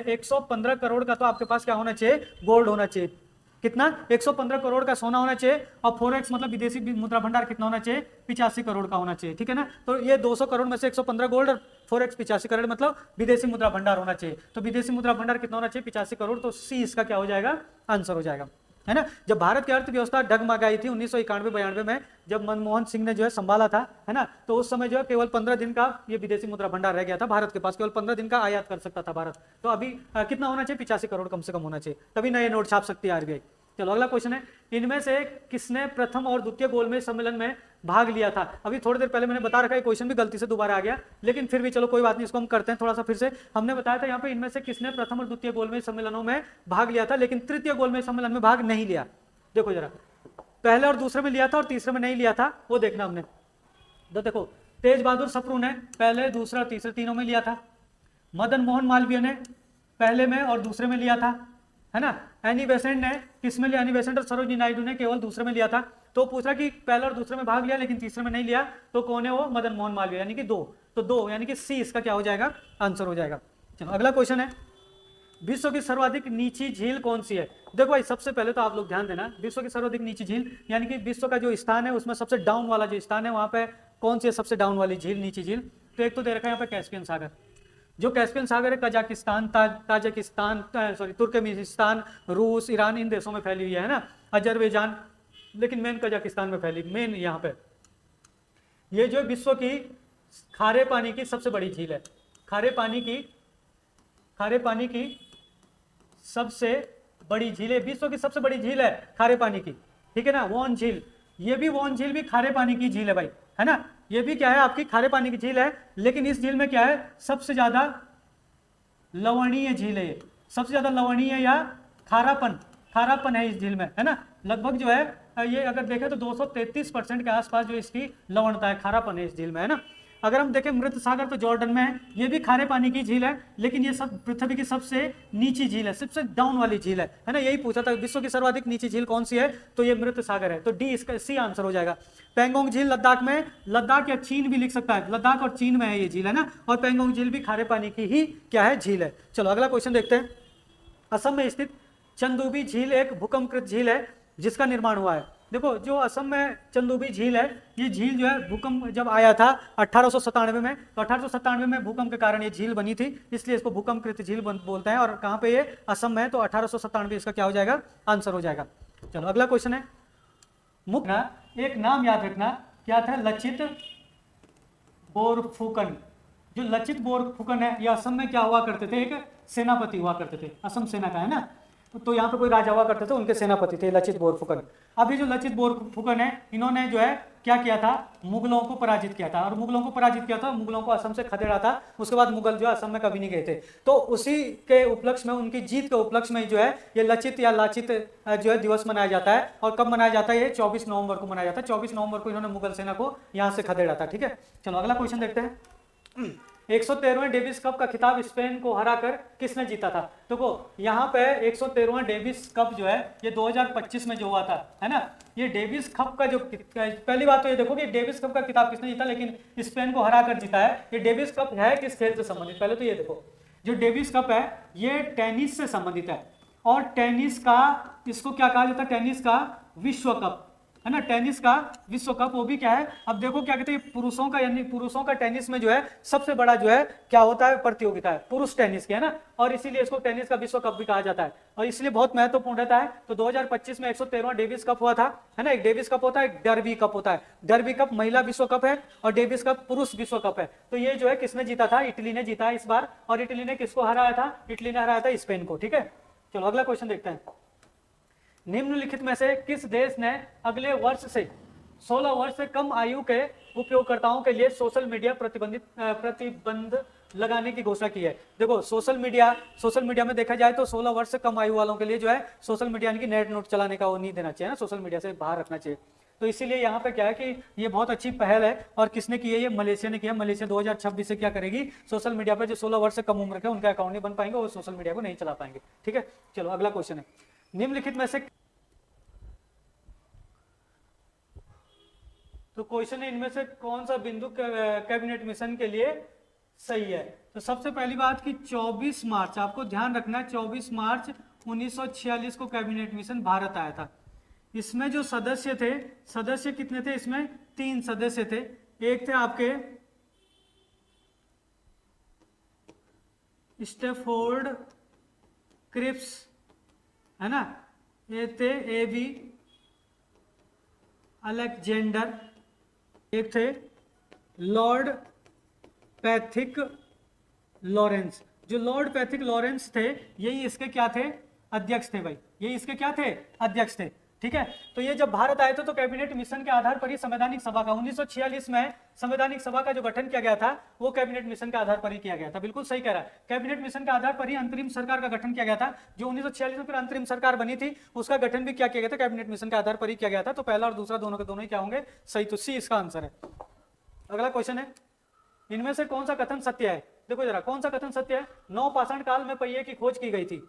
115 करोड़ का तो आपके पास क्या होना चाहिए? गोल्ड होना चाहिए। कितना? 115 करोड़ का सोना होना चाहिए। और फॉरेक्स मतलब विदेशी मुद्रा भंडार कितना होना चाहिए? 85 करोड़ का होना चाहिए, ठीक है ना। तो ये 200 करोड़ में से 115 गोल्ड और फॉरेक्स 85 करोड़ मतलब विदेशी मुद्रा भंडार होना चाहिए। तो विदेशी मुद्रा भंडार कितना होना चाहिए? 85 करोड़। तो सी इसका क्या हो जाएगा? आंसर हो जाएगा, है ना। जब भारत की अर्थव्यवस्था डगमगाई थी 1991-92 में, जब मनमोहन सिंह ने जो है संभाला था, है ना, तो उस समय जो है केवल 15 दिन का ये विदेशी मुद्रा भंडार रह गया था भारत के पास, केवल 15 दिन का आयात कर सकता था भारत। तो अभी कितना होना चाहिए? 85 करोड़ कम से कम होना चाहिए, तभी नए नोट छाप सकती है आरबीआई। चलो अगला क्वेश्चन है, इनमें से किसने प्रथम और द्वितीय गोलमेज सम्मेलन में भाग लिया था? अभी थोड़ी देर पहले मैंने बता रखा है, क्वेश्चन भी गलती से दोबारा आ गया, लेकिन फिर भी चलो कोई बात नहीं, इसको हम करते हैं थोड़ा सा फिर से। हमने बताया था यहाँ पे इनमें से किसने प्रथम और द्वितीय गोलमेज सम्मेलनों में भाग लिया था, लेकिन तृतीय गोलमेज सम्मेलन में भाग नहीं लिया। देखो जरा, पहले और दूसरे में लिया था और तीसरे में नहीं लिया था, वो देखना हमने। तो देखो तेज बहादुर सप्रू ने पहले, दूसरा, तीसरे तीनों में लिया था। मदन मोहन मालवीय ने पहले में और दूसरे में लिया था, है ना। एनी बेसेंट ने किस में लिया? एनी बेसेंट और सरोजिनी नायडू ने केवल दूसरे में लिया था। तो पूछ रहा कि पहले और दूसरे में भाग लिया लेकिन तीसरे में नहीं लिया, तो कौन है वो? मदन मोहन मालवीय, यानी कि 2। तो 2 यानी कि सी इसका क्या हो जाएगा? आंसर हो जाएगा। चलो अगला क्वेश्चन है, विश्व की सर्वाधिक नीची झील कौन सी है? देखो भाई सबसे पहले तो आप लोग ध्यान देना, विश्व की सर्वाधिक नीची झील यानी कि विश्व का जो स्थान है उसमें सबसे डाउन वाला जो स्थान है वहां पे कौन सी है सबसे डाउन वाली झील, नीची झील? तो एक तो दे रखा है यहाँ पे कैस्पियन सागर। जो कैस्पियन सागर है कजाकिस्तान, ताजिकिस्तान, सॉरी तुर्कमेनिस्तान, रूस, ईरान, इन देशों में फैली हुई है ना, अजरबैजान, लेकिन मेन कजाकिस्तान में फैली, मेन यहाँ पे। ये जो विश्व की खारे पानी की सबसे बड़ी झील है, खारे पानी की सबसे बड़ी झील है, विश्व की सबसे बड़ी झील है खारे पानी की, ठीक है ना, वॉन झील। ये भी वॉन झील भी खारे पानी की झील है भाई, है ना। ये भी क्या है? आपकी खारे पानी की झील है, लेकिन इस झील में क्या है? सबसे ज्यादा लवणीय झील है ये, सबसे ज्यादा लवणीय या खारापन है इस झील में, है ना। लगभग जो है ये अगर देखें तो 233% के आसपास जो इसकी लवणता है, खारापन है इस झील में, है ना। अगर हम देखें मृत सागर तो जॉर्डन में है, ये भी खारे पानी की झील है, लेकिन ये सब पृथ्वी की सबसे नीची झील है, सबसे डाउन वाली झील है ना। यही पूछा था विश्व की सर्वाधिक नीची झील कौन सी है, तो ये मृत सागर है। तो डी इसका सी आंसर हो जाएगा। पेंगोंग झील लद्दाख में, लद्दाख या चीन भी लिख सकता है, लद्दाख और चीन में है ये झील, है ना। और पेंगोंग झील भी खारे पानी की ही क्या है? झील है। चलो अगला क्वेश्चन देखते हैं। असम में स्थित चंदुबी झील एक भूकंपकृत झील है जिसका निर्माण हुआ है। देखो जो असम में चंदुबी झील है, ये झील जो है भूकंप जब आया था 1897 में, तो 1897 में भूकंप के कारण ये झील बनी थी, इसलिए इसको भूकंपकृत झील बोलते हैं। और कहाँ पे ये? असम में है, तो 1897 इसका क्या हो जाएगा? आंसर हो जाएगा। चलो अगला क्वेश्चन है, मुख्य एक नाम याद रखना, क्या था? लचित बोरफुकन। जो लचित बोरफुकन है, ये असम में क्या हुआ करते थे? एक सेनापति हुआ करते थे, असम सेना का, है ना। तो यहाँ पे कोई राजा हुआ करते थे, उनके सेनापति थे लचित बोरफुकन। अभी जो लचित बोरफुकन है, इन्होंने जो है क्या किया था? मुगलों को पराजित किया था, और मुगलों को पराजित किया था, मुगलों को असम से खदेड़ा था। उसके बाद मुगल जो है असम में कभी नहीं गए थे, तो उसी के उपलक्ष्य में, उनकी जीत के उपलक्ष्य में जो है ये लचित या लाचित जो है दिवस मनाया जाता है। और कब मनाया जाता है? ये 24 नवंबर को मनाया जाता है। 24 नवंबर को इन्होंने मुगल सेना को यहाँ से खदेड़ा था, ठीक है। चलो अगला क्वेश्चन देखते हैं। 113वें डेविस कप का खिताब स्पेन को हराकर किसने जीता था? देखो यहाँ पे 113वां डेविस कप जो है ये 2025 में जो हुआ था, है ना। ये डेविस कप का जो, पहली बात तो ये देखो कि डेविस कप का खिताब किसने जीता, लेकिन स्पेन को हराकर जीता है। ये डेविस कप है किस खेल से संबंधित? पहले तो ये देखो, जो डेविस कप है ये टेनिस से संबंधित है, और टेनिस का, इसको क्या कहा जाता है? टेनिस का विश्व कप, है ना, टेनिस का विश्व कप। वो भी क्या है? अब देखो क्या कहते हैं, पुरुषों का, यानी पुरुषों का टेनिस में जो है सबसे बड़ा जो है क्या होता है? प्रतियोगिता है पुरुष टेनिस की, है ना, और इसीलिए इसको टेनिस का विश्व कप भी कहा जाता है, और इसलिए बहुत महत्वपूर्ण रहता है। तो 2025 में 113वां डेविस कप हुआ था, है ना। एक डेविस कप होता है, एक डर्बी कप होता है। डर्बी कप महिला विश्व कप है, और डेविस कप पुरुष विश्व कप है। तो ये जो है किसने जीता था? इटली ने जीता है इस बार। और इटली ने किसको हराया था? इटली ने हराया था स्पेन को, ठीक है। चलो अगला क्वेश्चन देखते हैं। निम्नलिखित में से किस देश ने अगले वर्ष से 16 वर्ष से कम आयु के उपयोगकर्ताओं के लिए सोशल मीडिया प्रतिबंध लगाने की घोषणा की है। देखो सोशल मीडिया में देखा जाए तो 16 वर्ष से कम आयु वालों के लिए जो है सोशल मीडिया यानी कि नेट नोट चलाने का वो नहीं देना चाहिए ना, सोशल मीडिया से बाहर रखना चाहिए। तो इसीलिए यहाँ पे क्या है कि ये बहुत अच्छी पहल है और किसने की है, ये मलेशिया ने किया। मलेशिया 2026 से क्या करेगी, सोशल मीडिया पर जो 16 वर्ष से कम उम्र के उनका अकाउंट नहीं बन पाएंगे, वो सोशल मीडिया को नहीं चला पाएंगे। ठीक है, चलो अगला क्वेश्चन है, निम्नलिखित में से, तो क्वेश्चन है इनमें से कौन सा बिंदु कैबिनेट मिशन के लिए सही है। तो सबसे पहली बात कि 24 मार्च, आपको ध्यान रखना है 24 मार्च 1946 को कैबिनेट मिशन भारत आया था। इसमें जो सदस्य थे, सदस्य कितने थे, इसमें 3 सदस्य थे। एक थे आपके स्टेफोर्ड क्रिप्स, है ना, ये थे एबी अलेक्जेंडर, एक थे लॉर्ड पैथिक लॉरेंस। जो लॉर्ड पैथिक लॉरेंस थे यही इसके क्या थे, अध्यक्ष थे भाई, यही इसके क्या थे, अध्यक्ष थे। ठीक है, तो ये जब भारत आए थे तो कैबिनेट मिशन के आधार पर ही संवैधानिक सभा का 1946 में संवैधानिक सभा का जो गठन किया गया था वो कैबिनेट मिशन के आधार पर ही किया गया था। बिल्कुल सही कह रहा है, कैबिनेट मिशन के आधार पर ही अंतरिम सरकार का गठन किया गया था। जो 1946 में फिर अंतरिम सरकार बनी थी उसका गठन भी क्या किया गया था, कैबिनेट मिशन के आधार पर ही किया गया था। तो पहला और दूसरा दोनों के दोनों ही क्या होंगे, सही। तो सी इसका आंसर है। अगला क्वेश्चन है, इनमें से कौन सा कथन सत्य है। देखो जरा कौन सा कथन सत्य है, नवपाषाण काल में पहिए की खोज की गई थी,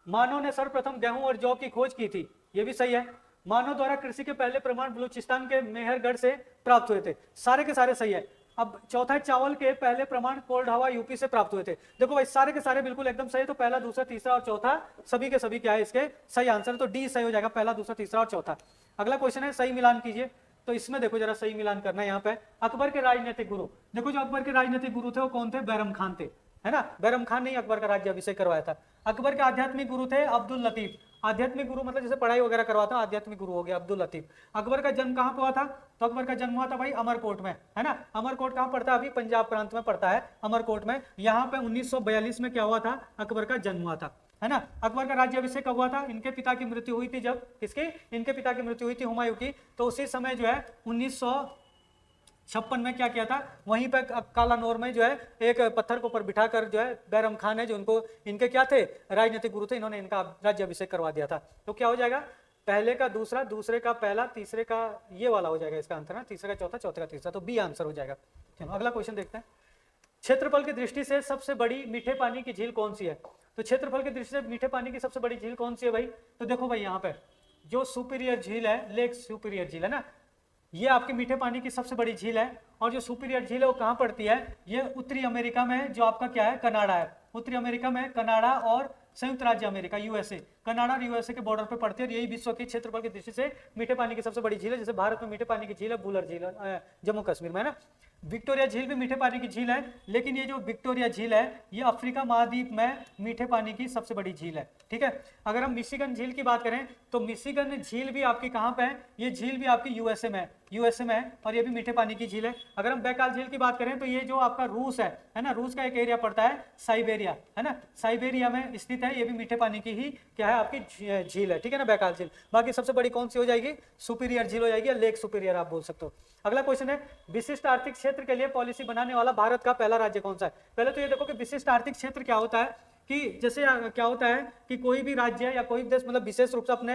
मानव ने सर्वप्रथम गेहूं और जौ की खोज की थी, ये भी सही है। मानव द्वारा कृषि के पहले प्रमाण बलूचिस्तान के मेहरगढ़ से प्राप्त हुए थे, सारे के सारे सही है। अब चौथा है, चावल के पहले प्रमाण कोल्ड हवा यूपी से प्राप्त हुए थे। देखो भाई सारे के सारे बिल्कुल एकदम सही है। तो पहला दूसरा तीसरा और चौथा सभी के सभी क्या है, इसके सही आंसर। तो डी सही हो जाएगा, पहला दूसरा तीसरा और चौथा। अगला क्वेश्चन है, सही मिलान कीजिए। तो इसमें देखो जरा सही मिलान करना है यहाँ पे। अकबर के राजनीतिक गुरु, देखो जो अकबर के राजनीतिक गुरु थे वो कौन थे, बैरम खान थे, है ना। बैरम खान ने अकबर का राज्य अभिषेक करवाया था। अकबर के आध्यात्मिक गुरु थे अब्दुल लतीफ। आध्यात्मिक गुरु मतलब जैसे पढ़ाई वगैरह करवाता, आध्यात्मिक गुरु हो गया अब्दुल लतीफ। अकबर का जन्म कहाँ पे हुआ था, तो अकबर का जन्म हुआ था भाई अमरकोट में, है ना। अमरकोट कहाँ पड़ता है, अभी पंजाब प्रांत में पड़ता है अमरकोट में। यहाँ पे 1942 में क्या हुआ था, अकबर का जन्म हुआ था, है ना। अकबर का राज्याभिषेक कब हुआ था, इनके पिता की मृत्यु हुई थी, जब किसकी, इनके पिता की मृत्यु हुई थी हुमायूं की। तो उसी समय जो है 1956 में क्या किया था, वहीं पे कालानौर में जो है एक पत्थर को ऊपर बिठाकर जो है बैरम खान है जो उनको इनके क्या थे, राजनीतिक गुरु थे, इन्होंने इनका राज्याभिषेक करवा दिया था। तो क्या हो जाएगा, पहले का दूसरा, दूसरे का पहला, तीसरे का ये वाला हो जाएगा इसका आंसर ना, तीसरे का चौथा, चौथे का तीसरा। तो बी आंसर हो जाएगा। चलो अगला क्वेश्चन देखते हैं, क्षेत्रफल की दृष्टि से सबसे बड़ी मीठे पानी की झील कौन सी है। तो क्षेत्रफल की दृष्टि से मीठे पानी की सबसे बड़ी झील कौन सी है भाई, तो देखो भाई यहाँ पे जो सुपीरियर झील है, लेक सुपीरियर झील है ना, ये आपके मीठे पानी की सबसे बड़ी झील है। और जो सुपीरियर झील है वो कहाँ पड़ती है, ये उत्तरी अमेरिका में, जो आपका क्या है, कनाडा है। उत्तरी अमेरिका में कनाडा और संयुक्त राज्य अमेरिका यूएसए, कनाडा और यूएसए के बॉर्डर पे पड़ती है। और यही विश्व की क्षेत्रफल की दृष्टि से मीठे पानी की सबसे बड़ी झील है। जैसे भारत में मीठे पानी की झील है बुलर झील, जम्मू कश्मीर में, है ना। विक्टोरिया झील भी मीठे पानी की झील है, लेकिन ये जो विक्टोरिया झील है ये अफ्रीका महाद्वीप में मीठे पानी की सबसे बड़ी झील है। ठीक है, अगर हम मिशिगन झील की बात करें तो मिशिगन झील भी आपकी कहाँ पे है, ये झील भी आपकी यूएसए में है, और ये भी मीठे पानी की झील है। अगर हम बैकाल झील की बात करें तो ये जो आपका रूस है ना, रूस का एक एरिया पड़ता है साइबेरिया, है ना, साइबेरिया में स्थित है, ये भी मीठे पानी की ही क्या है, आपकी झील है। ठीक है ना, बैकाल झील। बाकी सबसे बड़ी कौन सी हो जाएगी, सुपीरियर झील हो जाएगी, या लेक सुपीरियर आप बोल सकते हो। अगला क्वेश्चन है, विशिष्ट आर्थिक क्षेत्र के लिए पॉलिसी बनाने वाला भारत का पहला राज्य कौन सा है। पहले तो ये देखो कि विशिष्ट आर्थिक क्षेत्र क्या होता है, कि जैसे क्या होता है कि कोई भी राज्य या कोई भी देश मतलब विशेष रूप से अपने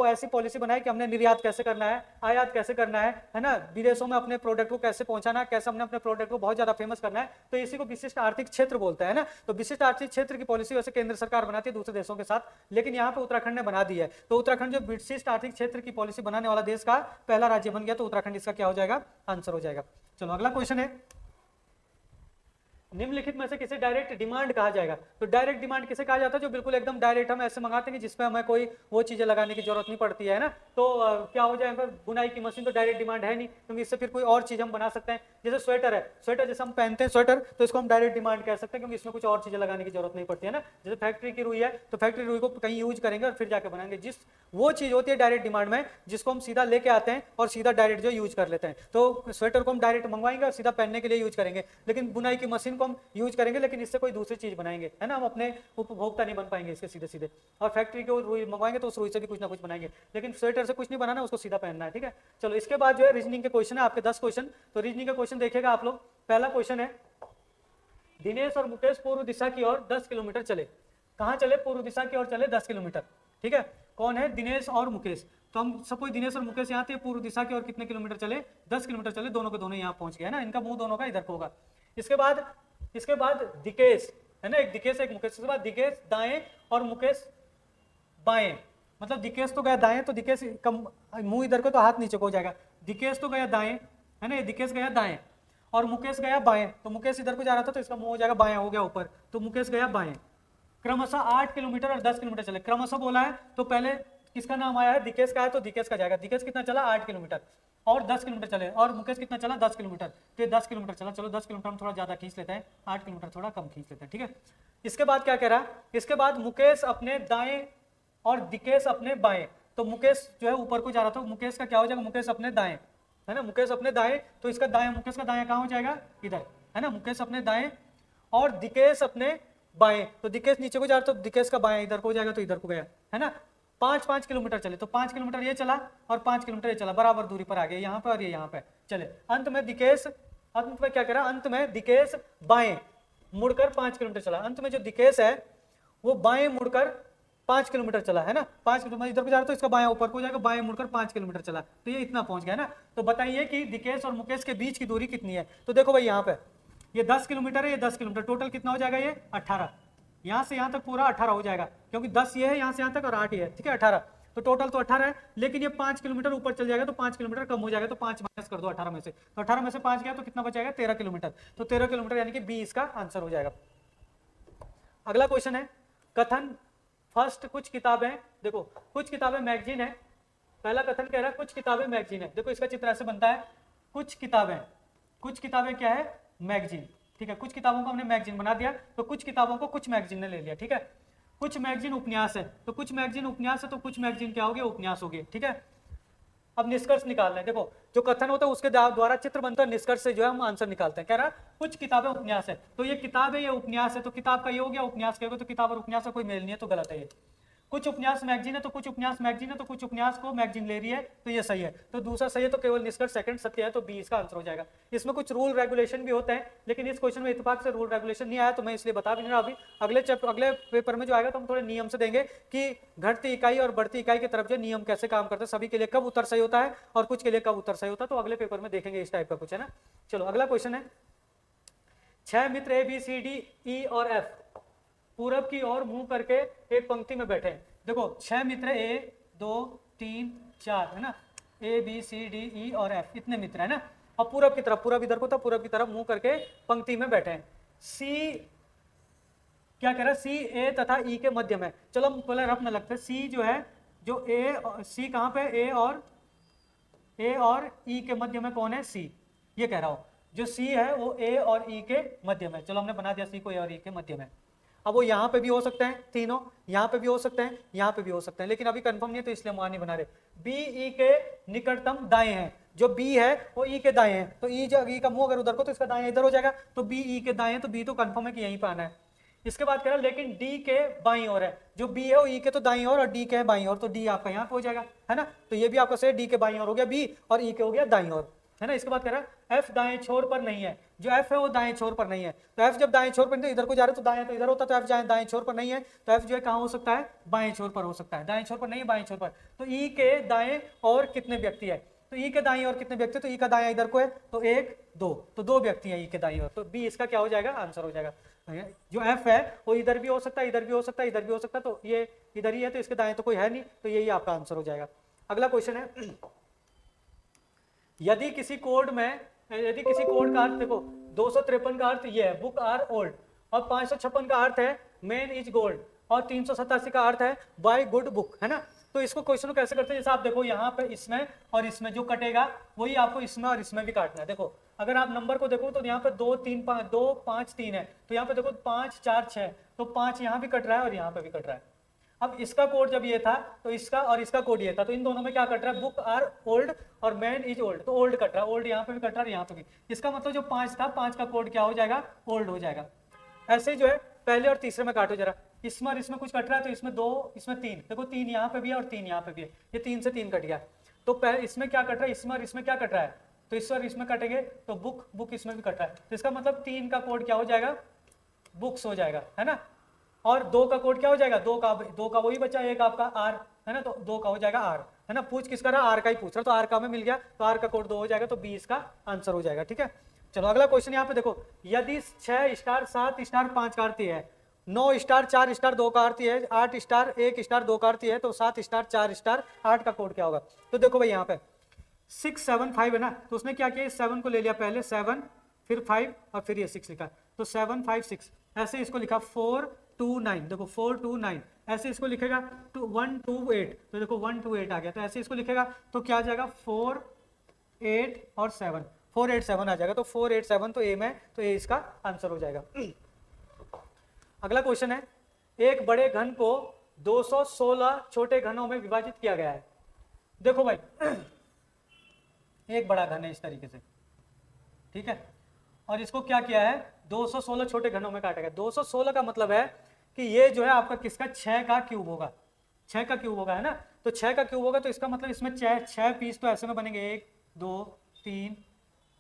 ऐसी पॉलिसी बनाए कि हमने निर्यात कैसे करना है, आयात कैसे करना है ना, विदेशों में अपने प्रोडक्ट को कैसे पहुंचाना है, कैसे हमने अपने प्रोडक्ट को बहुत ज्यादा फेमस करना है। तो इसी को विशिष्ट आर्थिक क्षेत्र बोलता है ना। तो विशिष्ट आर्थिक क्षेत्र की पॉलिसी वैसे केंद्र सरकार बनाती है दूसरे देशों के साथ, लेकिन यहाँ पे उत्तराखंड ने बना दी है। तो उत्तराखंड जो विशिष्ट आर्थिक क्षेत्र की पॉलिसी बनाने वाला देश का पहला राज्य बन गया, तो उत्तराखंड इसका क्या हो जाएगा, आंसर हो जाएगा। चलो अगला क्वेश्चन है, निम्नलिखित में से किसे डायरेक्ट डिमांड कहा जाएगा। तो डायरेक्ट डिमांड किसे कहा जाता है, जो बिल्कुल एकदम डायरेक्ट हम ऐसे मंगाते हैं जिसपे हमें कोई वो चीजें लगाने की जरूरत नहीं पड़ती है ना। तो क्या हो जाएगा, बुनाई की मशीन तो डायरेक्ट डिमांड है नहीं, क्योंकि इससे फिर कोई और चीज हम बना सकते हैं। जैसे स्वेटर है, स्वेटर जैसे हम पहनते हैं स्वेटर, तो इसको हम डायरेक्ट डिमांड कह सकते हैं, क्योंकि इसमें कुछ और चीजें लगाने की जरूरत नहीं पड़ती है ना। जैसे फैक्ट्री की रुई है, तो फैक्ट्री रुई को कहीं यूज करेंगे और फिर जाके बनाएंगे। जिस वो चीज होती है डायरेक्ट डिमांड में, जिसको हम सीधा लेके आते हैं और सीधा डायरेक्ट जो यूज कर लेते हैं। तो स्वेटर को हम डायरेक्ट मंगवाएंगे और सीधा पहनने के लिए यूज करेंगे, लेकिन बुनाई की मशीन को हम यूज करेंगे, लेकिन इससे कोई दूसरी चीज बनाएंगे, है ना। हम अपने उपभोक्ता नहीं बन पाएंगे इसके सीधे सीधे। और फैक्ट्री को रुई मंगवाएंगे तो उस रुई से भी कुछ ना कुछ बनाएंगे, लेकिन स्वेटर से कुछ नहीं बनाना, उसको सीधा पहनना है। ठीक है, चलो इसके बाद जो है रीजनिंग के क्वेश्चन है आपके 10 क्वेश्चन। तो रीजनिंग के क्वेश्चन देखिएगा आप लोग। पहला क्वेश्चन है, दिनेश और मुकेश पूर्व दिशा की ओर 10 किलोमीटर चले। कहाँ चले? पूर्व दिशा की ओर चले 10 किलोमीटर। ठीक है, कौन है? दिनेश और मुकेश। तो हम सपोज दिनेश और मुकेश यहाँ थे, पूर्व दिशा की ओर कितने किलोमीटर चले? 10 किलोमीटर चले, दोनों के दोनों यहाँ पहुंच गए, है ना। इनका मुंह दोनों का इधर को होगा। इसके बाद दिकेश, है ना, एक दिकेश एक मुकेश। इसके बाद दिकेश दाएं और मुकेश बाएं, मतलब दिकेश तो गया दाएं, तो दिकेश कम मुंह इधर को, तो हाथ नीचे को हो जाएगा। दिकेश तो गया दाएं, है ना, दिकेश गया दाएं और मुकेश गया बाएं, तो मुकेश इधर को जा रहा था तो इसका मुंह हो जाएगा बाएं, हो गया ऊपर, तो मुकेश गया बाएं। क्रमशः 8 किलोमीटर और 10 किलोमीटर चले। क्रमशः बोला है तो पहले किसका नाम आया है? दिकेश का है, तो दिकेश का जाएगा। दिकेश कितना चला? 8 किलोमीटर और 10 किलोमीटर चले, और मुकेश कितना चला? 10 किलोमीटर, तो ये 10 किलोमीटर चला। चलो 10 किलोमीटर हम थोड़ा ज्यादा खींच लेते हैं, 8 किलोमीटर थोड़ा कम खींच लेते हैं, ठीक है। इसके बाद क्या कह रहा है? इसके बाद मुकेश अपने दाएं और दिकेश अपने बाएं, तो मुकेश जो है ऊपर को जा रहा था, मुकेश का क्या हो जाएगा? मुकेश अपने दाएं, है ना, मुकेश अपने दाएं, तो इसका दाएं, मुकेश का दाएं कहाँ हो जाएगा? इधर, है ना, मुकेश अपने दाएं और दिकेश अपने बाएं, तो दिकेश नीचे को जा रहा, तो दिकेश का बाएं इधर को हो जाएगा, तो इधर को गया, है ना। 5-5 किलोमीटर चले, तो 5 किलोमीटर ये चला और 5 किलोमीटर ये चला, बराबर दूरी पर आ गए, यहाँ पे और ये यहाँ पे। चले अंत में दिकेश, अंत में क्या करा? अंत में दिकेश बाएं मुड़कर 5 किलोमीटर चला। अंत में जो दिकेश है वो बाएं मुड़कर 5 किलोमीटर चला, है ना। 5 किलोमीटर इधर को जा रहा, तो इसका बाएं ऊपर को जाएगा, बाएं मुड़कर 5 किलोमीटर चला, तो ये इतना पहुंच गया ना। तो बताइए कि दिकेश और मुकेश के बीच की दूरी कितनी है? तो देखो भाई यहाँ पे ये 10 किलोमीटर है, ये 10 किलोमीटर, टोटल कितना हो जाएगा? ये 18। यहाँ से यहाँ तक पूरा 18 हो जाएगा, क्योंकि 10 ये है यहाँ से यहाँ तक और 8 ये है, ठीक है, 18। तो टोटल तो 18 है, लेकिन ये 5 किलोमीटर ऊपर चल जाएगा, तो 5 किलोमीटर कम हो जाएगा, तो 5 माइनस कर दो 18 में से, तो 18 में से 5 गया तो कितना बचेगा? 13 किलोमीटर। तो 13 किलोमीटर यानी कि बी इसका आंसर हो जाएगा। अगला क्वेश्चन है कथन फर्स्ट कुछ किताबें, देखो कुछ किताबें मैगजीन है। पहला कथन कह रहा है कुछ किताबें मैगजीन है। देखो इसका चित्र ऐसे बनता है, कुछ किताबें क्या है? मैगजीन, ठीक है। कुछ किताबों को हमने मैगजीन बना दिया, तो कुछ किताबों को कुछ मैगजीन ने ले लिया, ठीक है। कुछ मैगजीन उपन्यास है, तो कुछ मैगजीन उपन्यास है, तो कुछ मैगजीन क्या हो गया? उपन्यास हो गए, ठीक है। अब निष्कर्ष निकालना है। देखो जो कथन होता है उसके द्वारा चित्र बनता है, निष्कर्ष से जो है हम आंसर निकालते हैं। कह रहा है कुछ किताबें उपन्यास है, तो ये किताब है, ये उपन्यास है, तो किताब का ये हो गया, उपन्यास का हो गया, तो किताब और उपन्यास का कोई मेल नहीं है, तो गलत है ये। कुछ उपन्यास मैगजीन है, तो कुछ उपन्यास मैगजीन है, तो कुछ उपन्यास को मैगजीन ले रही है, तो ये सही है। तो दूसरा सही है, तो केवल निष्कर्ष सेकंड सत्य है, तो बी इसका आंसर हो जाएगा। इसमें कुछ रूल रेगुलेशन भी होते हैं, लेकिन इस क्वेश्चन में इत्तेफाक से रूल रेगुलेशन नहीं आया, तो मैं इसलिए बता भी नहीं रहा। अभी अगले पेपर में जो आएगा तो हम थोड़े नियम से देंगे कि घटती इकाई और बढ़ती इकाई की तरफ जो नियम कैसे काम करते हैं, सभी के लिए कब उत्तर सही होता है और कुछ के लिए कब उत्तर सही होता है, तो अगले पेपर में देखेंगे इस टाइप का कुछ, है ना। चलो अगला क्वेश्चन है 6 मित्र A B C D E और एफ पूरब की ओर मुंह करके एक पंक्ति में बैठे। देखो 6 मित्र, 1 2 3 4, है ना, A B C D E और एफ, इतने मित्र है ना। और पूरब की तरफ, पूरब इधर को था, पूरब की तरफ मुंह करके पंक्ति में बैठे हैं। सी क्या कह रहा है? सी ए तथा ई के मध्य में। चलो हम पहले रफ में लगते हैं। सी जो है, जो ए, सी कहाँ पे? ए और ई के मध्य में कौन है? सी। ये कह रहा हूं जो सी है वो ए और ई के मध्य में। चलो हमने बना दिया सी को ए और ई के मध्य में। अब वो यहाँ पे भी हो सकते हैं तीनों, यहाँ पे भी हो सकते हैं, यहाँ पे भी हो सकते हैं, लेकिन अभी कंफर्म नहीं है, तो इसलिए हम वहां नहीं बना रहे। बी ई के निकटतम दाएं हैं, जो बी है वो ई के दाएं हैं, तो ई का मुंह अगर उधर को तो इसका दाएं इधर हो जाएगा, तो बी ई के दाएं, तो बी तो कंफर्म है कि यहीं पे आना है। इसके बाद कह रहा है लेकिन डी के बाईं ओर है, जो बी है वो ई के तो दाईं ओर और डी के है बाईं ओर, तो डी आपका यहाँ पे हो जाएगा, है ना। तो ये भी आपका सही, डी के बाईं ओर हो गया बी और ई के हो गया दाईं ओर, है ना। इसके बाद कह रहा है एफ दाएं छोर पर नहीं है, जो एफ है वो दाएं छोर पर नहीं है, तो एफ जब दाएं छोर पर नहीं, तो इधर को जा रहे तो दाएं तो इधर होता, तो एफ दाएं छोर पर नहीं है, तो एफ जो है कहाँ हो सकता है? बाएं छोर पर हो सकता है। दाएं छोर पर नहीं है, बाएं छोर पर। तो ई के दाएं और कितने व्यक्ति है? तो ई के दाएं और कितने व्यक्ति? तो ई का दाएं इधर को है, तो 1 2, तो 2 व्यक्ति हैं ई के दाएं ओर, तो बी इसका क्या हो जाएगा? आंसर हो जाएगा। जो एफ है वो इधर भी हो सकता है, इधर भी हो सकता है, इधर भी हो सकता है, तो ये इधर ही है, तो इसके दाएं तो कोई है नहीं, तो यही आपका आंसर हो जाएगा। अगला क्वेश्चन है यदि किसी कोड का अर्थ, देखो 253 का अर्थ ये है बुक आर ओल्ड, और 556 का अर्थ है मैन इज गोल्ड, और 387 का अर्थ है बाय गुड बुक, है ना। तो इसको क्वेश्चन को कैसे करते हैं? जैसे आप देखो यहाँ पे इसमें और इसमें जो कटेगा वही आपको इसमें और इसमें भी काटना है। देखो अगर आप नंबर को देखो तो यहाँ पे 2 3 5 2 5 3 है, तो यहाँ पे देखो 5 4 6, तो 5 यहाँ भी कट रहा है और यहाँ पे भी कट रहा है। अब इसका कोड जब ये था तो इसका और इसका कोड ये था, तो इन दोनों में क्या कट रहा है? बुक आर ओल्ड और मैन इज ओल्ड, तो ओल्ड कट रहा है, ओल्ड यहाँ पे भी कट रहा है, यहाँ पे भी। इसका मतलब जो 5 था, 5 का कोड क्या हो जाएगा? ओल्ड हो जाएगा। ऐसे जो है पहले और तीसरे में काटो जरा, इसमें और इसमें कुछ कट रहा है, तो इसमें 2 इसमें 3, देखो 3 यहाँ पे भी है और 3 यहाँ पे भी है, ये 3 से 3 कट गया। तो इसमें क्या कट रहा है? इसमें और इसमें क्या कट रहा है? तो इसमें और इसमें कटेंगे, तो बुक इसमें भी कट रहा है, तो इसका मतलब 3 का कोड क्या हो जाएगा? बुक्स हो जाएगा, है ना। और 2 का कोड क्या हो जाएगा, 2 का वही बचा, एक आपका आर, है ना, तो 2 का हो जाएगा आर, है ना। पूछ किसका रहा, आर का ही पूछ रहा, तो आर का हमें मिल गया, तो आर का कोड 2 हो जाएगा, तो बी इसका आंसर हो जाएगा, ठीक है। चलो अगला क्वेश्चन यहाँ पे देखो, यदि 6 स्टार 7 स्टार 5 का आरती है, 9 स्टार 4 स्टार 2 का आरती है, 8 स्टार 1 स्टार 2 का आरती है, तो 7 स्टार 4 स्टार 8 का कोड क्या होगा। तो देखो भाई यहाँ पे 6 7 5 है ना, तो उसने क्या किया, 7 को ले लिया पहले, 7 फिर 5 और फिर ये 6 लिखा, तो 7 5 6, ऐसे इसको लिखा 4 2 9, देखो 4 2 9, ऐसे इसको लिखेगा 1 2 8, तो देखो 1 2 8 आ गया, तो ऐसे इसको लिखेगा, तो क्या आ जाएगा 4 8 और 7, 4 8 7 आ जाएगा, तो 4 8 7 तो ए में, तो ए इसका आंसर हो जाएगा। अगला क्वेश्चन है, एक बड़े घन को 216 छोटे घनों में विभाजित किया गया है। देखो भाई एक बड़ा घन है इस तरीके से, ठीक है, और इसको क्या किया है, 216 छोटे घनों में काटा गया। 216 का मतलब है कि ये जो है आपका किसका, 6 का क्यूब होगा, 6 का क्यूब होगा, है ना। तो 6 का क्यूब होगा, तो इसका मतलब इसमें 6 पीस तो ऐसे में बनेंगे, 1 2 3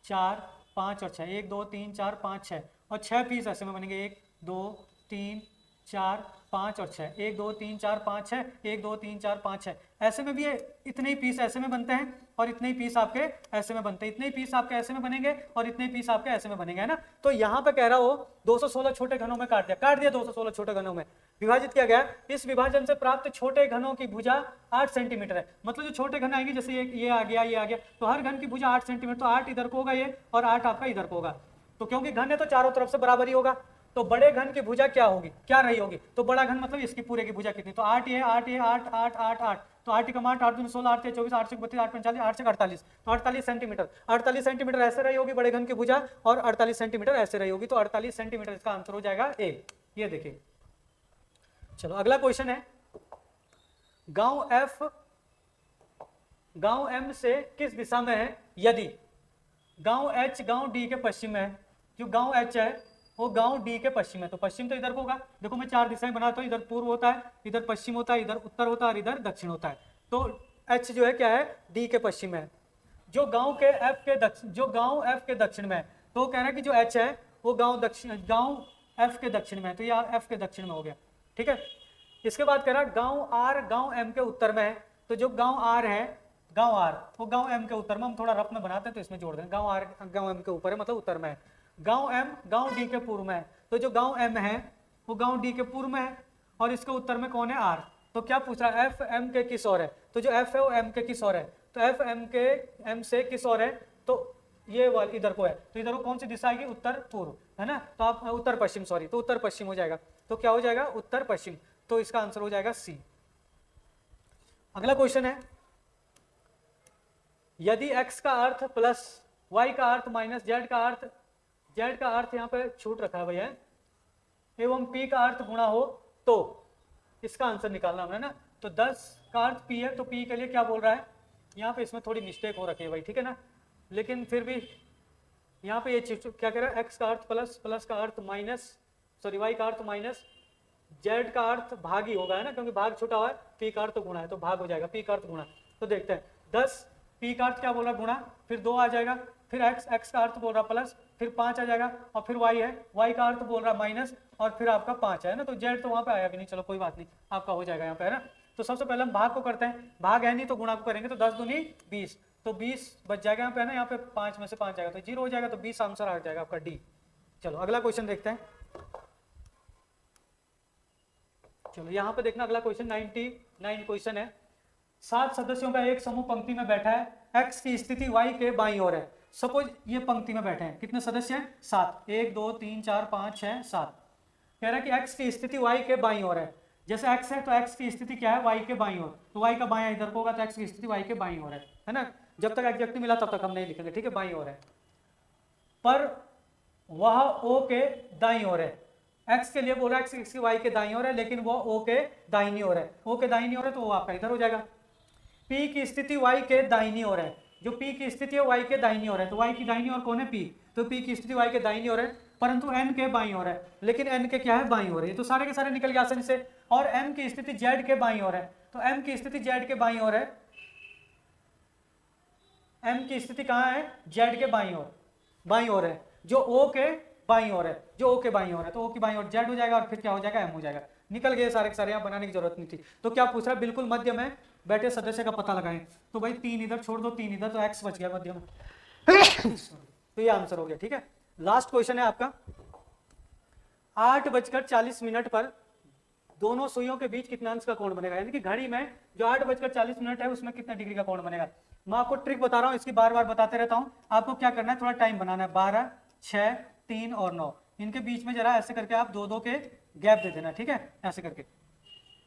4 5 और 6, 1 2 3 4 5 6, और 6 पीस ऐसे में बनेंगे, 1 2 3 4 5 और 6, 1 2 3 4 5 6, 1 2 3 4 5 6, ऐसे में भी ये इतने ही पीस ऐसे में बनते हैं, और इतने ही पीस आपके ऐसे में बनते हैं, इतने ही पीस आपके ऐसे में बनेंगे, और इतने ही पीस आपके ऐसे में बनेंगे, है ना। तो यहाँ पे कह रहा हो 216 छोटे घनों में काट दिया 216 छोटे घनों में विभाजित किया गया। इस विभाजन से प्राप्त छोटे घनों की भुजा 8 सेंटीमीटर है, मतलब जो छोटे घन आएंगे, जैसे ये आ गया, ये आ गया, तो हर घन की भुजा 8 सेंटीमीटर, तो 8 इधर को होगा ये, और 8 आपका इधर को होगा, तो क्योंकि घन है तो चारों तरफ से बराबर ही होगा। तो बड़े घन की भुजा क्या होगी, क्या रही होगी, तो बड़ा घन मतलब इसकी पूरे की भुजा कितनी, तो 8 ये 8 ये 8 8 8 8, तो 8 कम 8 8 दूनी 16 8 24 8 32 8 45 8 48, तो 48 सेंटीमीटर, 48 सेंटीमीटर ऐसे रही होगी बड़े घन की भुजा, और 48 सेंटीमीटर ऐसे रही होगी, तो 48 सेंटीमीटर इसका आंसर हो जाएगा ए। ये देखिए, चलो अगला क्वेश्चन है, गांव एम से किस दिशा में है, यदि गांव एच गांव डी के पश्चिम में है, जो गांव एच है वो गांव डी के पश्चिम है, तो पश्चिम तो इधर को होगा, देखो मैं 4 दिशाएं बनाता हूं, इधर पूर्व होता है, इधर पश्चिम होता है, इधर उत्तर होता है, और इधर दक्षिण होता है, तो एच जो है क्या है, डी के पश्चिम है। जो गांव एफ के दक्षिण में है, तो कह रहा है कि जो एच है वो गांव एफ के दक्षिण में है, तो ये एफ के दक्षिण में हो गया, ठीक है। इसके बाद कह रहा गांव एम के उत्तर में है, तो जो गांव आर है, गांव आर वो गांव एम के उत्तर में, हम थोड़ा रफ में बनाते हैं तो इसमें जोड़ देंगे, गांव आर गांव एम के ऊपर है, मतलब उत्तर में है। गांव एम गांव डी के पूर्व में है, तो जो गांव एम है वो गांव डी के पूर्व में है, और इसके उत्तर में कौन है, आर। तो क्या पूछ रहा है, एफ एम के किस ओर है, तो जो एफ है वो एम के किस ओर है, तो एफ एम से किस ओर है, तो ये वाली इधर को है, तो इधर को कौन सी दिशा आएगी, उत्तर पूर्व, है ना, तो आप उत्तर पश्चिम, सॉरी, तो उत्तर पश्चिम हो जाएगा, तो क्या हो जाएगा, उत्तर पश्चिम, तो इसका आंसर हो जाएगा सी। अगला क्वेश्चन है, यदि x का अर्थ प्लस y का अर्थ माइनस z का अर्थ यहाँ पे छूट रखा है भैया, एवं p का अर्थ गुणा हो, तो इसका आंसर निकालना है ना। तो 10 का अर्थ p है, तो p के लिए क्या बोल रहा है, यहाँ पे इसमें थोड़ी मिस्टेक हो रखी है भाई, ठीक है ना, लेकिन फिर भी यहाँ पे ये क्या कह रहा है, x का अर्थ प्लस का अर्थ माइनस, सॉरी y का अर्थ माइनस, z का अर्थ भाग ही होगा, है ना, क्योंकि भाग छूटा हुआ है, p का अर्थ गुणा है, तो भाग हो जाएगा, p का अर्थ गुणा। तो देखते हैं, 10 p का अर्थ क्या बोल रहा है, गुणा, फिर 2 आ जाएगा, फिर x का अर्थ बोल रहा प्लस, फिर 5 आ जाएगा, और फिर y है, y का अर्थ बोल रहा माइनस, और फिर आपका 5 है ना, तो z तो वहां पे आया भी नहीं, चलो कोई बात नहीं, आपका हो जाएगा यहाँ पे, है ना। तो सबसे पहले हम भाग को करते हैं, भाग है नहीं तो गुणा को करेंगे, तो 10 दूनी 20, तो 20 बच जाएगा यहाँ पे, है ना, यहाँ पे 5 में से 5 जाएगा, तो 0 हो जाएगा, तो 20 आंसर आ जाएगा आपका डी। चलो अगला क्वेश्चन देखते हैं, चलो यहाँ पे देखना, अगला क्वेश्चन 99 क्वेश्चन है, 7 सदस्यों का एक समूह पंक्ति में बैठा है, x की स्थिति y के बाईं ओर है। सपोज ये पंक्ति में बैठे हैं, कितने सदस्य हैं, 7, 1 2 3 4 5 6 7, कह रहा है कि x की स्थिति y के बाईं ओर है, जैसे x है तो x की स्थिति क्या है, y के बाईं ओर, तो y का बायां इधर को होगा, तो x की स्थिति y के बाईं ओर है ना, जब तक एग्जैक्ट नहीं मिला तब तक हम नहीं लिखेंगे, ठीक है, बाईं ओर है, पर वह o के दाईं ओर है, x के लिए बोल रहा है x की y के दाईं ओर है, लेकिन वो o के दाहिनी ओर है, o के दाहिनी ओर है, तो वो आपका इधर हो जाएगा। p की स्थिति y के दाहिनी ओर है, जो p की स्थिति है y के दाहिनी ओर है, तो y की दाहिनी ओर कौन है, p, तो p की स्थिति y के दाहिनी ओर है, परंतु n के बाईं ओर है, लेकिन n के क्या है, बाईं ओर है, ये तो सारे के सारे निकल गए आसानी से। और m की स्थिति z के बाईं ओर है, तो m की स्थिति z के बाईं ओर है, m की स्थिति कहाँ है, z के बाईं ओर है, जो o के बाईं ओर है, जो ओ के बाईं ओर है, तो ओ की बाईं ओर जेड हो जाएगा और फिर क्या हो जाएगा, एम हो जाएगा। निकल गए सारे के सारे, यहाँ बनाने की जरूरत नहीं थी। तो क्या पूछ रहा है, बिल्कुल मध्य में बैठे सदस्य का पता लगाएं। तो भाई 3 इधर छोड़ दो, 3 इधर, तो एक्स बच गया मध्य में। तो ये आंसर हो गया, ठीक है। लास्ट क्वेश्चन है आपका, 8:40 पर दोनों सुइयों के बीच कितने अंश का कोण बनेगा, यानी कि घड़ी में जो 8:40 है उसमें कितने डिग्री का कोण बनेगा। मैं आपको ट्रिक बता रहा हूँ, इसकी बार बार बताते रहता हूँ। आपको क्या करना है, थोड़ा टाइम बनाना है, 12, 6, 3 और 9, इनके बीच में जरा ऐसे करके आप 2-2 के गैप दे देना, ठीक है, ऐसे करके।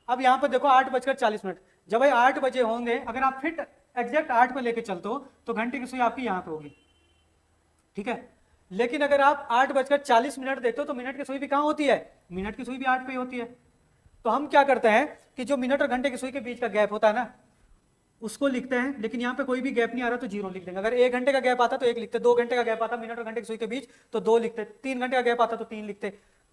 अब यहाँ पर देखो 8:40, जब भाई 8 बजे होंगे, अगर आप फिट एग्जैक्ट 8 पे लेके चलते हो तो घंटे की सुई आपकी यहाँ पे होगी, ठीक है। लेकिन अगर आप 8:40 देखते हो तो मिनट की सुई भी कहाँ होती है, मिनट की सुई भी 8 पे ही होती है। तो हम क्या करते हैं कि जो मिनट और घंटे की सुई के बीच का गैप होता है ना, उसको लिखते हैं, लेकिन यहाँ पे कोई भी गैप नहीं आ रहा तो 0 लिख देंगे। अगर 1 घंटे का गैप आता तो 1 लिखते, 2 घंटे का गैप आता मिनट और घंटे की सुई के बीच तो 2 लिखते, 3 घंटे का गैप आता तो 3 लिखते।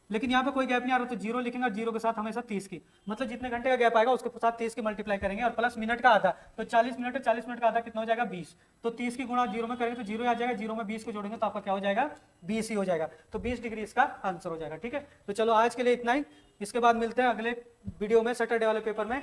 लेकिन यहाँ पे कोई गैप नहीं आ रहा तो 0 लिखेंगे, और 0 के साथ हमेशा 30 की, मतलब जितने घंटे का गैप आएगा उसके साथ 30 की मल्टीप्लाई करेंगे, और प्लस मिनट का आधा, तो 40 मिनट है, 40 मिनट का आधा कितना हो जाएगा, 20। तो 30 की गुणा 0 में करेंगे तो 0 आ जाएगा, 0 में 20 को जोड़ेंगे तो आपका क्या हो जाएगा, 20 ही हो जाएगा। तो 20 डिग्री इसका आंसर हो जाएगा, ठीक है। तो चलो आज के लिए इतना ही, इसके बाद मिलते हैं अगले वीडियो में, सैटरडे वाले पेपर में